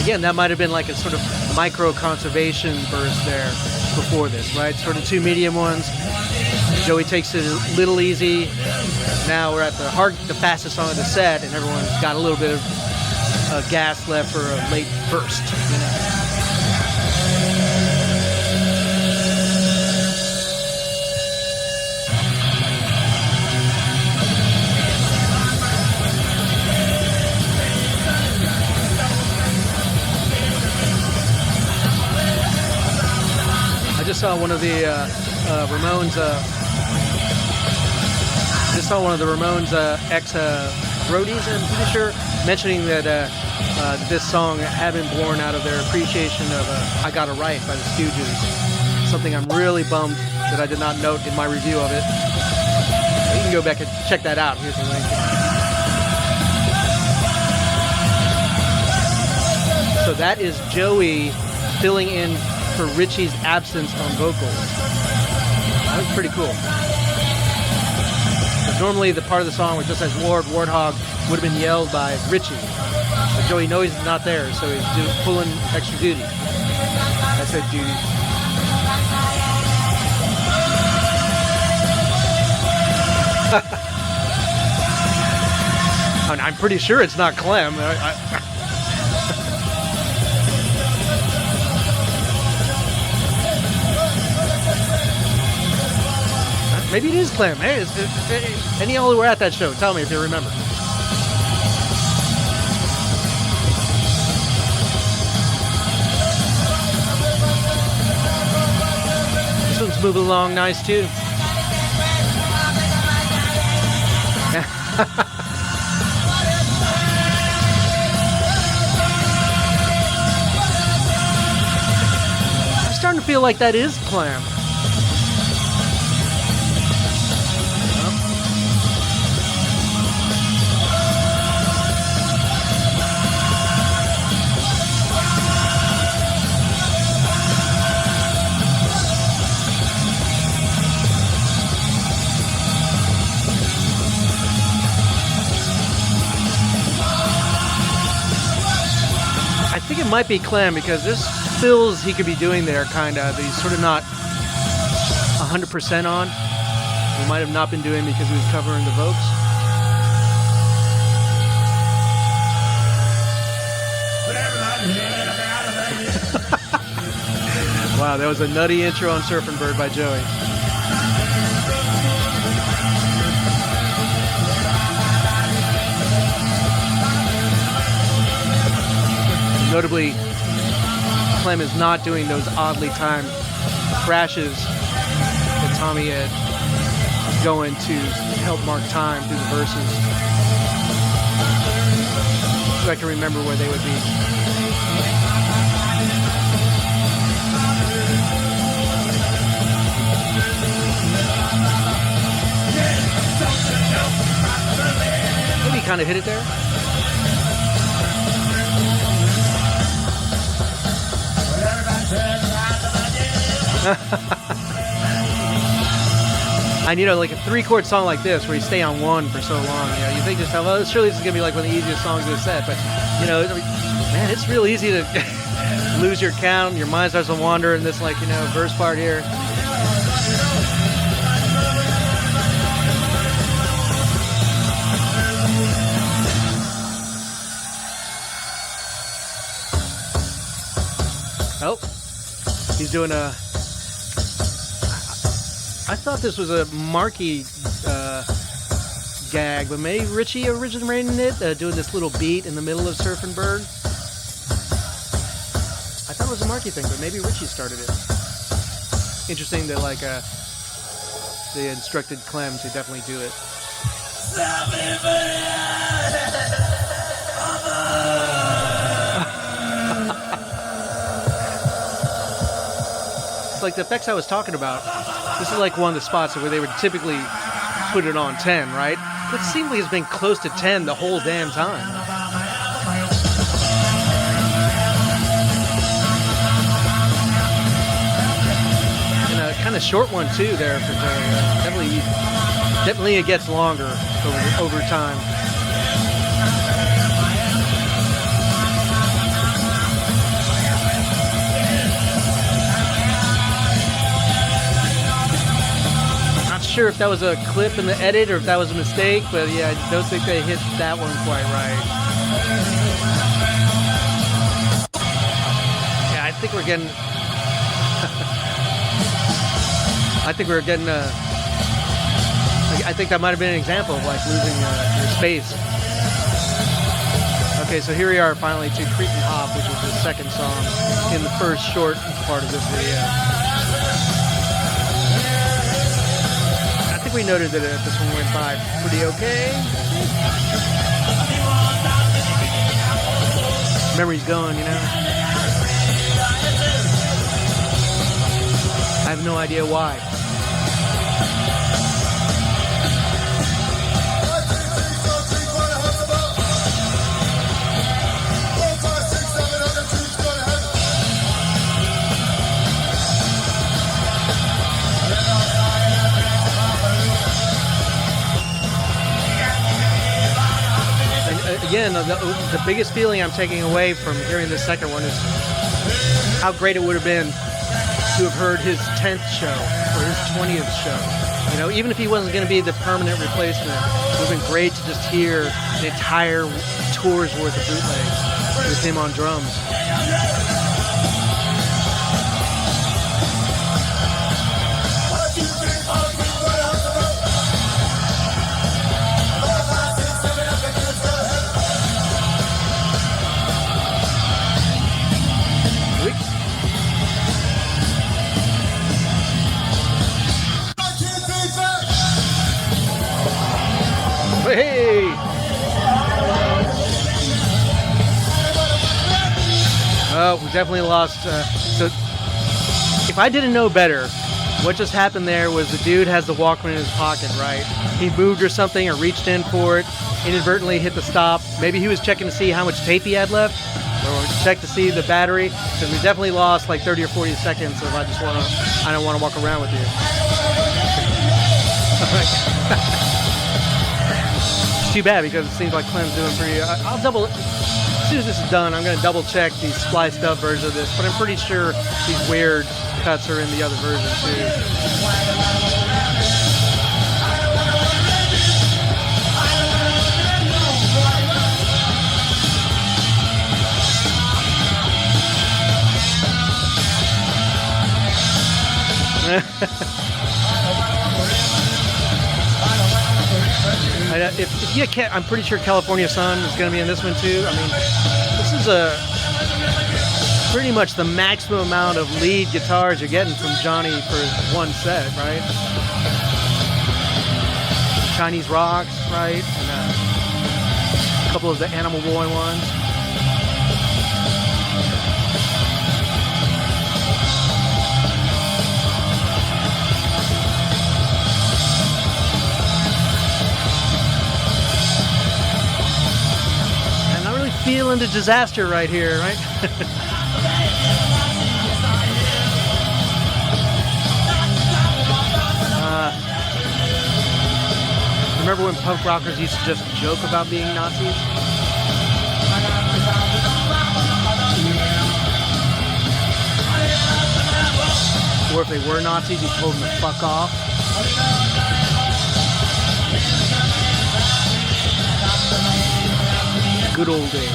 Again, that might have been like a sort of micro conservation verse there before this, right? Sort of two medium ones. Joey takes it a little easy. Now we're at the fastest song of the set, and everyone's got a little bit of gas left for a late burst. You know? I just saw one of the Ramones. Just saw one of the Ramones ex-roadies, I'm pretty sure, mentioning that this song had been born out of their appreciation of "I Got a Right" by the Stooges. Something I'm really bummed that I did not note in my review of it. You can go back and check that out. Here's the link. So that is Joey filling in for Richie's absence on vocals. That was pretty cool. But normally the part of the song where it just says Warthog would have been yelled by Richie. But Joey knows he's not there, so he's pulling extra duty. I said duty. I'm pretty sure it's not Clem. Maybe it is Clem. Hey, any of y'all who were at that show, tell me if you remember. This one's moving along nice too. I'm starting to feel like that is Clem. I think it might be Clem because there's fills he could be doing there, kind of, that he's sort of not 100% on. He might have not been doing because he was covering the vocals. Wow, that was a nutty intro on Surfing Bird by Joey. Notably, Clem is not doing those oddly timed crashes that Tommy had going to help mark time through the verses. So I can remember where they would be. Maybe he kind of hit it there. And you know, like a 3-chord song like this where you stay on one for so long, you know, you think to yourself, well, surely this is gonna be like one of the easiest songs of the set, but you know, man, it's real easy to lose your count, your mind starts to wander in this, like, you know, verse part here. Oh, he's doing a... I thought this was a Marky gag, but maybe Richie originated it, doing this little beat in the middle of Surfing Bird. I thought it was a Marky thing, but maybe Richie started it. Interesting that, like, they instructed Clem to definitely do it. It's like the effects I was talking about. This is like one of the spots where they would typically put it on 10, right? It seems like it's been close to 10 the whole damn time. And a kind of short one too there for Joey. Definitely it gets longer over time. Sure if that was a clip in the edit or if that was a mistake, but yeah, I don't think they hit that one quite right. Yeah, I think we're getting I think that might have been an example of like losing your space. Okay, so here we are finally to CRETIN Hop, which is the second song in the first short part of this video. We noted that this one went by pretty okay. Memory's going, you know. I have no idea why. again, the biggest feeling I'm taking away from hearing this second one is how great it would have been to have heard his 10th show or his 20th show. You know, even if he wasn't going to be the permanent replacement, it would have been great to just hear the entire tour's worth of bootlegs with him on drums. Hey! Oh, we definitely lost. So, if I didn't know better, what just happened there was the dude has the Walkman in his pocket, right? He moved or something or reached in for it, inadvertently hit the stop. Maybe he was checking to see how much tape he had left, or check to see the battery. Because we definitely lost like 30 or 40 seconds of I don't want to walk around with you. Too bad because it seems like Clem's doing pretty. I'll double. As soon as this is done, I'm going to double check the spliced up version of this, but I'm pretty sure these weird cuts are in the other version too. If you can't, I'm pretty sure California Sun is going to be in this one too. I mean, this is pretty much the maximum amount of lead guitars you're getting from Johnny for one set, right? Chinese Rocks, right? And a couple of the Animal Boy ones. Feeling the disaster right here, right? Remember when punk rockers used to just joke about being Nazis? Or if they were Nazis, you told them to fuck off. Good old days.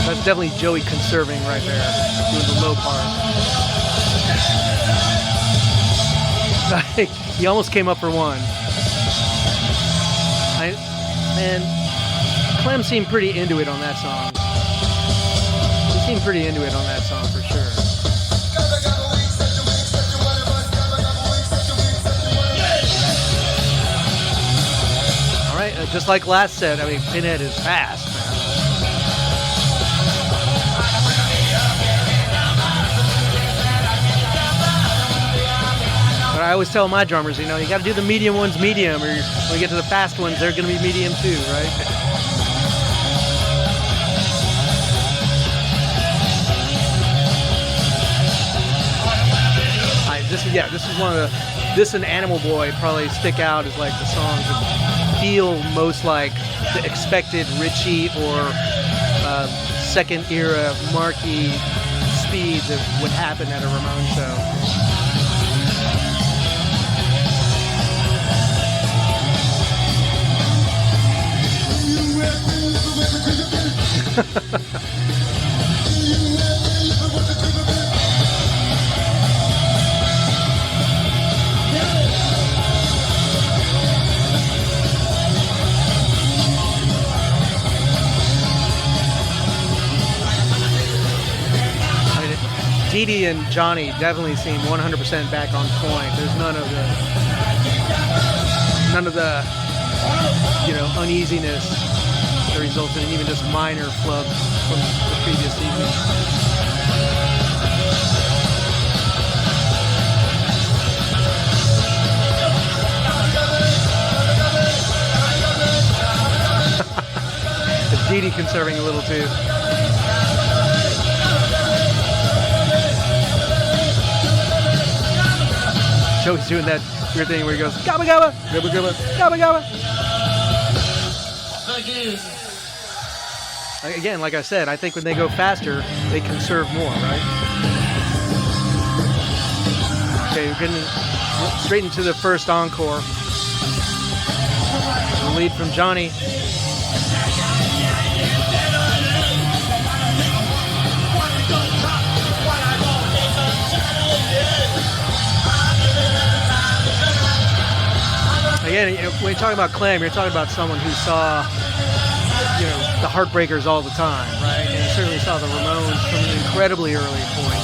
That's definitely Joey conserving right there, doing the low part. He almost came up for one. Man, Clem seemed pretty into it on that song. He seemed pretty into it on that song for sure. All right, just like last set, I mean, Pinhead is fast. But I always tell my drummers, you know, you got to do the medium ones medium, or when you get to the fast ones, they're going to be medium too, right? This is one of the. This and Animal Boy probably stick out as like the songs that feel most like the expected Ritchie or second era Marquee speed that would happen at a Ramone show. Dee Dee and Johnny definitely seem 100% back on point. There's none of the uneasiness that resulted in even just minor flubs from the previous evening. Dee Dee conserving a little too. Joey's doing that weird thing where he goes gabba gabba, gabba gabba, gabba gabba. Again, like I said, I think when they go faster, they conserve more, right? Okay, we're getting straight into the first encore. The lead from Johnny. Again, when you're talking about Clem, you're talking about someone who saw, the Heartbreakers all the time, right? And certainly saw the Ramones from an incredibly early point.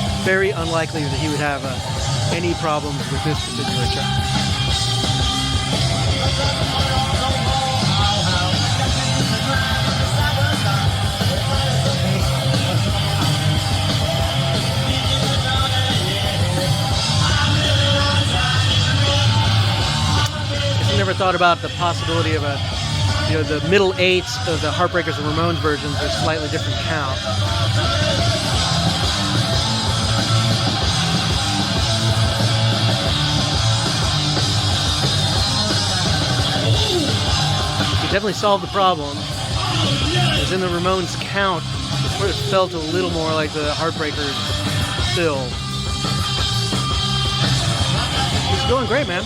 It's very unlikely that he would have any problems with this particular track. Never thought about the possibility of the middle eights of the Heartbreakers and Ramones versions are slightly different count. You definitely solved the problem. Because in the Ramones count, it sort of felt a little more like the Heartbreakers still. It's going great, man.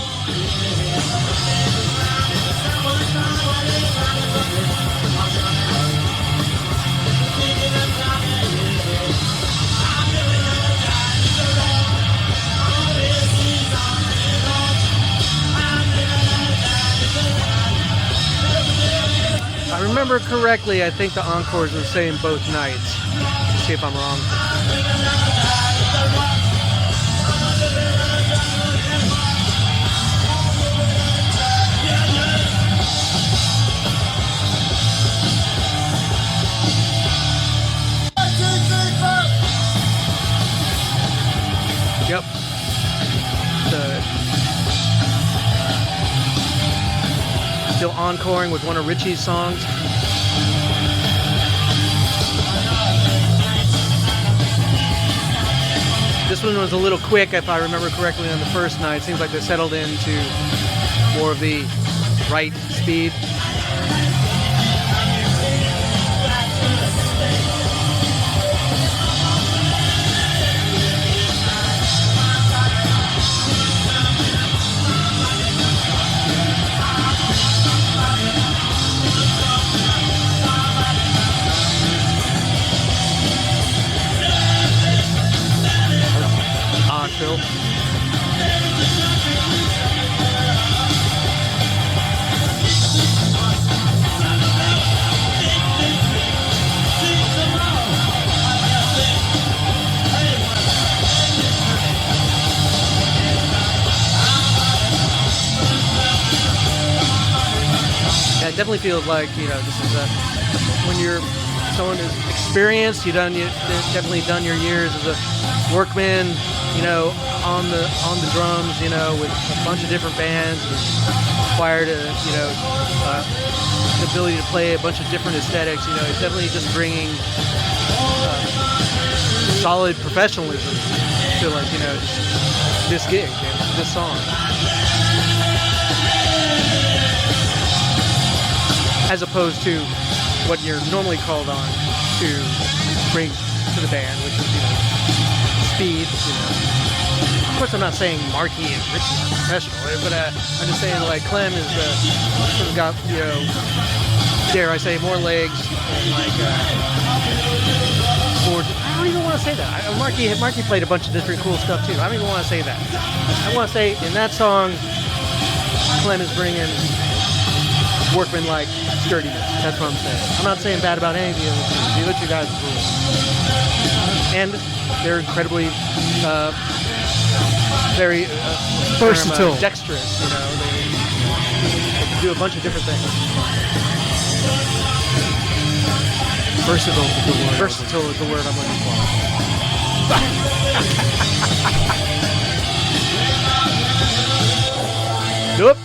I remember correctly, I think the encores are the same both nights. Let's see if I'm wrong. Yep. Still encoring with one of Richie's songs. This one was a little quick, if I remember correctly, on the first night. Seems like they settled into more of the right speed. Phil. Yeah, it definitely feels like, this is when you're someone who's experienced, you've definitely done your years as a workman, on the drums, with a bunch of different bands, acquired the ability to play a bunch of different aesthetics. It's definitely just bringing solid professionalism to this gig, this song, as opposed to what you're normally called on to bring to the band, which is speed. Of course, I'm not saying Marky and Richie are professional, but I'm just saying Clem is sort of got dare I say, more legs and more. I don't even want to say that. Marky played a bunch of different cool stuff too. I don't even want to say that. I want to say in that song, Clem is bringing workman-like sturdiness. That's what I'm saying. I'm not saying bad about any of you. Do what you guys do. And they're incredibly very Versatile. dexterous. You know, they can do a bunch of different things. Versatile is the word. Versatile is the word I'm looking for. Nope.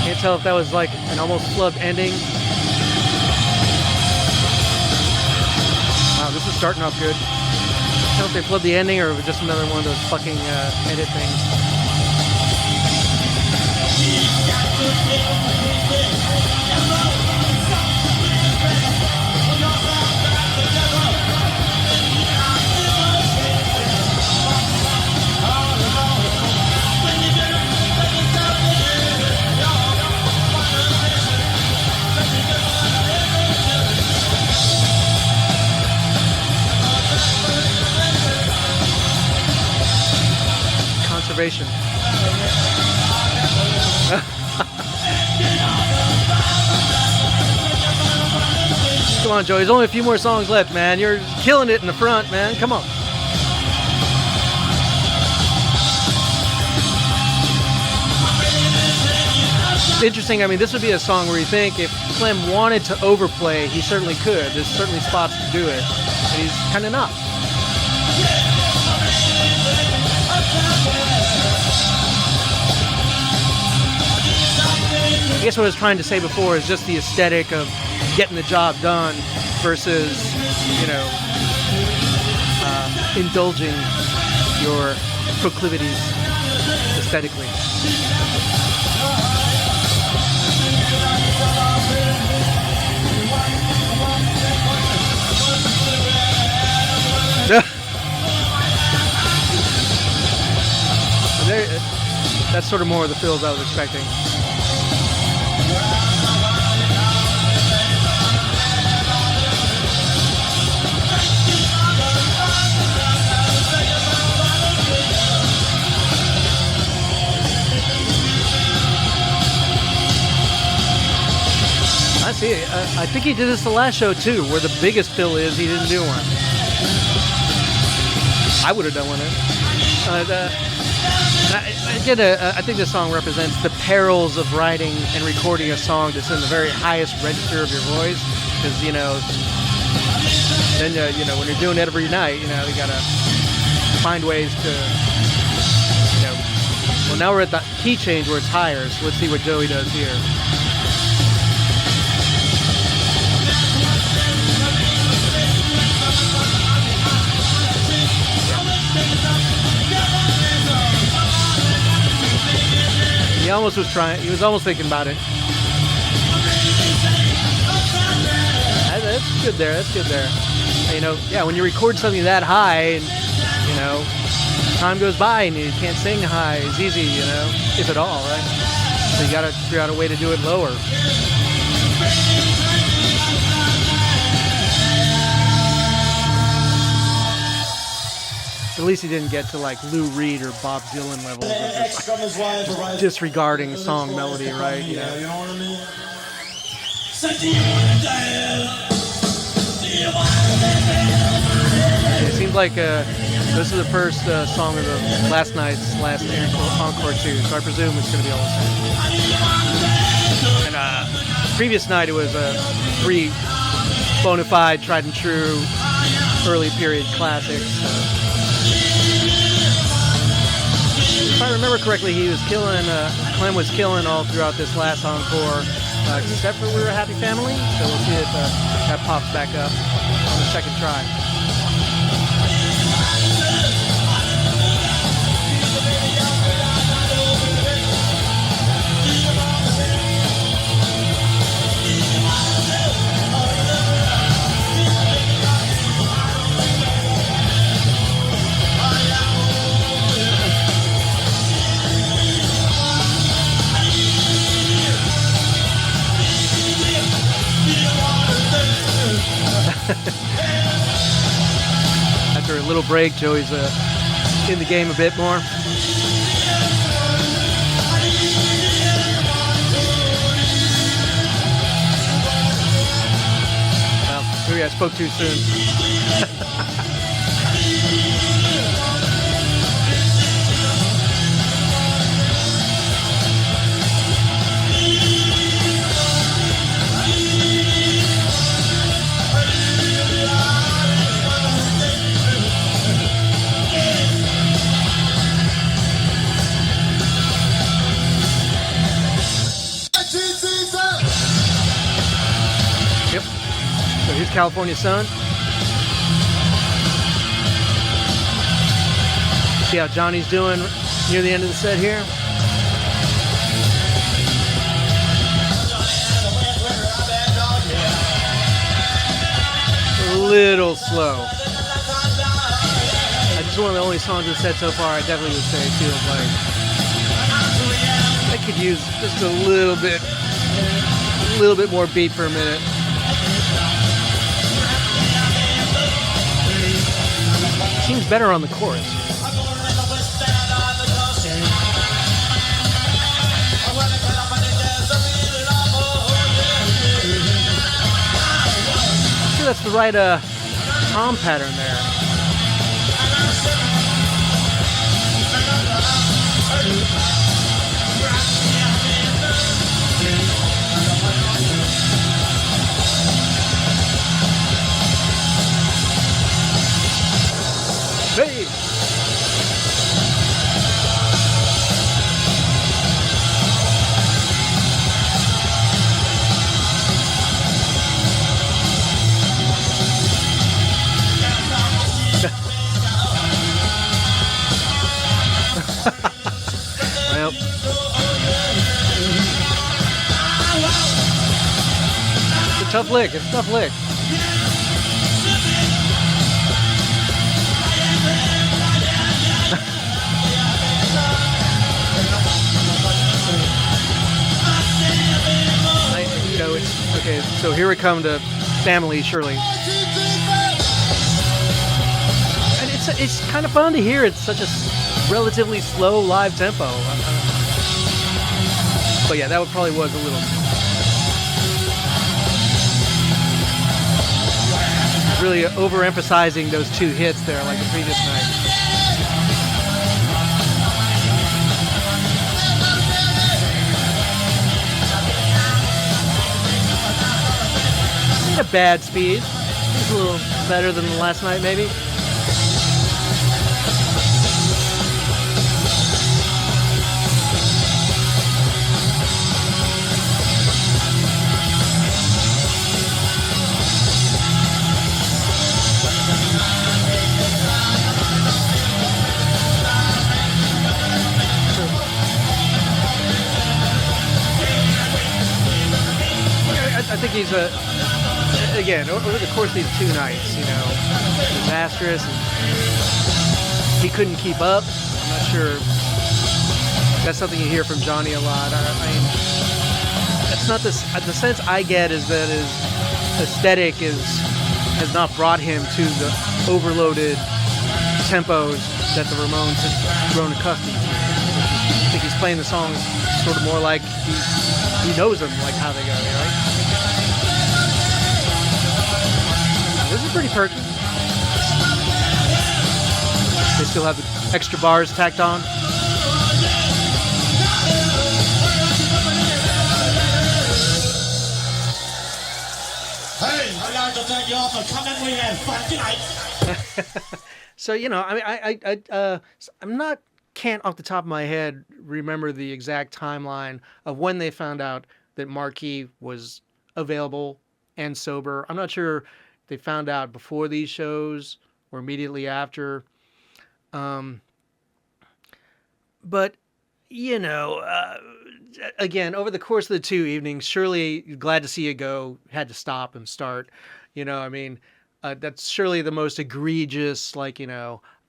Can't tell if that was like an almost flubbed ending. Wow, this is starting off good. I don't know if they flubbed the ending or it was just another one of those fucking edit things. Conservation. Come on, Joey. There's only a few more songs left, man. You're killing it in the front, man. Come on. It's interesting. I mean, this would be a song where you think if Clem wanted to overplay, he certainly could. There's certainly spots to do it. But he's kind of not. I guess what I was trying to say before is just the aesthetic of getting the job done versus, you know, indulging your proclivities aesthetically. That's sort of more of the feels I was expecting. I see. I think he did this the last show too, where the biggest fill is he didn't do one. I would have done one. I think this song represents the perils of writing and recording a song that's in the very highest register of your voice, because you know, then you know when you're doing it every night, you know you gotta find ways to, you know. Well, now we're at the key change where it's higher, so let's see what Joey does here. He almost was trying. He was almost thinking about it. That's good there. That's good there. You know, yeah. When you record something that high, and you know, time goes by and you can't sing high as easy. You know, if at all, right? So you gotta figure out a way to do it lower. At least he didn't get to like Lou Reed or Bob Dylan levels of just disregarding song melody, right? You know? It seems like this is the first song of the last night's last encore too, so I presume it's going to be all the same. And previous night it was 3 bona fide, tried and true, early period classics. If I remember correctly, he was killing, Clem was killing all throughout this last encore, except for We Were a Happy Family, so we'll see if that pops back up on the second try. After a little break, Joey's in the game a bit more. Well, maybe I spoke too soon. California Sun. See how Johnny's doing near the end of the set here. A little slow. It's one of the only songs in the set so far I definitely would say it feels like I could use just a little bit more beat for a minute. Seems better on the chorus. I'm sure that's the right tom pattern there. Hey. Well, it's a tough lick. It's a tough lick. It's okay. So here we come to Family Shirley, and it's kind of fun to hear. It's such a relatively slow live tempo. But yeah, that probably was a little really overemphasizing those two hits there, like the previous night. A bad speed. It's a little better than last night, maybe. I think he's again, over the course of these two nights, disastrous. And he couldn't keep up. I'm not sure. That's something you hear from Johnny a lot. I mean, that's not the sense I get is that his aesthetic has not brought him to the overloaded tempos that the Ramones have grown accustomed to. I think he's playing the songs sort of more like he knows them, like how they go, right? This is pretty perky. They still have the extra bars tacked on. Hey, I'd like to thank you all for coming. We had fun tonight. So, I'm can't off the top of my head remember the exact timeline of when they found out that Marquis was available and sober. I'm not sure they found out before these shows or immediately after. But, again, over the course of the two evenings, surely glad to see you go, had to stop and start. That's surely the most egregious,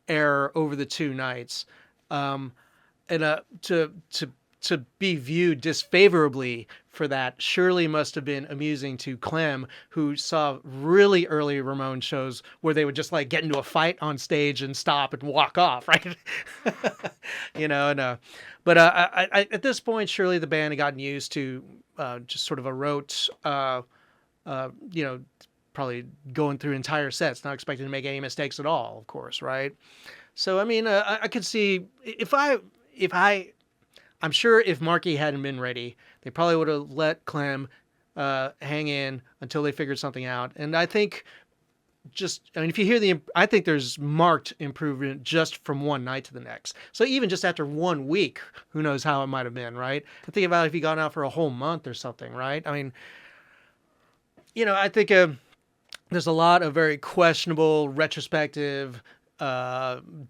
error over the two nights. And to be viewed disfavorably for that surely must have been amusing to Clem, who saw really early Ramone shows where they would just get into a fight on stage and stop and walk off, right? But at this point, surely the band had gotten used to just sort of a rote, probably going through entire sets, not expecting to make any mistakes at all, of course, right? So, I mean, I could see I'm sure if Marquis hadn't been ready, they probably would have let Clem hang in until they figured something out. And I think if you hear I think there's marked improvement just from one night to the next. So even just after 1 week, who knows how it might have been, right? I think about if you gone out for a whole month or something, right? I mean, I think there's a lot of very questionable retrospective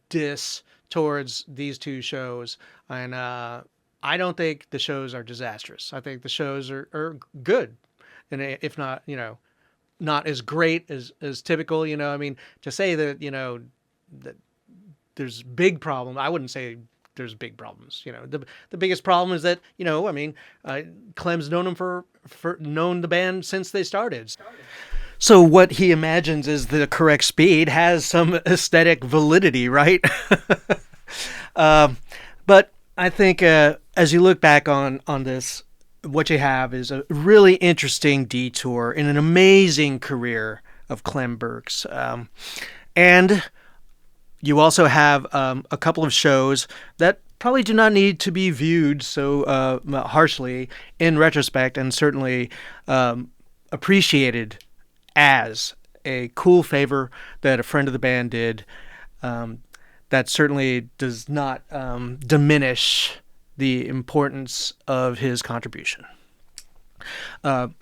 diss towards these two shows, and I don't think the shows are disastrous. I think the shows are good, and if not, not as great as typical. I mean, to say that that there's big problems, I wouldn't say there's big problems. The biggest problem is that I mean, Clem's known him for known the band since they started. So what he imagines is the correct speed has some aesthetic validity, right? But I think as you look back on this, what you have is a really interesting detour in an amazing career of Clem Burke's. And you also have a couple of shows that probably do not need to be viewed so harshly in retrospect, and certainly appreciated as a cool favor that a friend of the band did. That certainly does not diminish the importance of his contribution.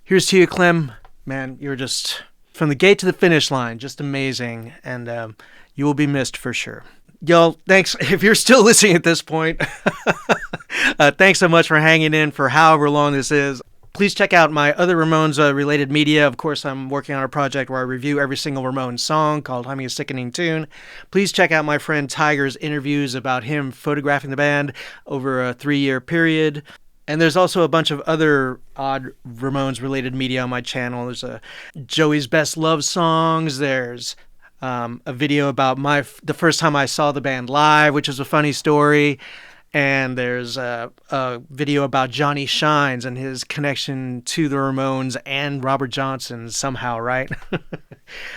Here's to you, Clem. Man, you're just, from the gate to the finish line, just amazing, and you will be missed for sure. Y'all, thanks. If you're still listening at this point, thanks so much for hanging in for however long this is. Please check out my other Ramones-related media. Of course, I'm working on a project where I review every single Ramones song called Humming a Sickening Tune. Please check out my friend Tiger's interviews about him photographing the band over a 3-year period. And there's also a bunch of other odd Ramones-related media on my channel. There's Joey's Best Love Songs. There's a video about the first time I saw the band live, which is a funny story. And there's a video about Johnny Shines and his connection to the Ramones and Robert Johnson somehow, right?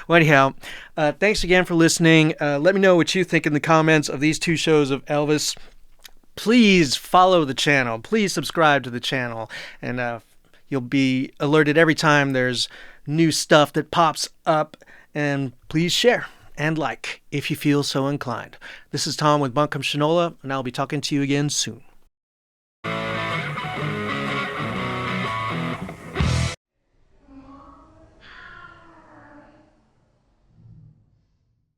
Well, anyhow, thanks again for listening. Let me know what you think in the comments of these two shows of Elvis. Please follow the channel. Please subscribe to the channel. And you'll be alerted every time there's new stuff that pops up. And please share and like if you feel so inclined. This is Tom with Buncombe Shinola, and I'll be talking to you again soon.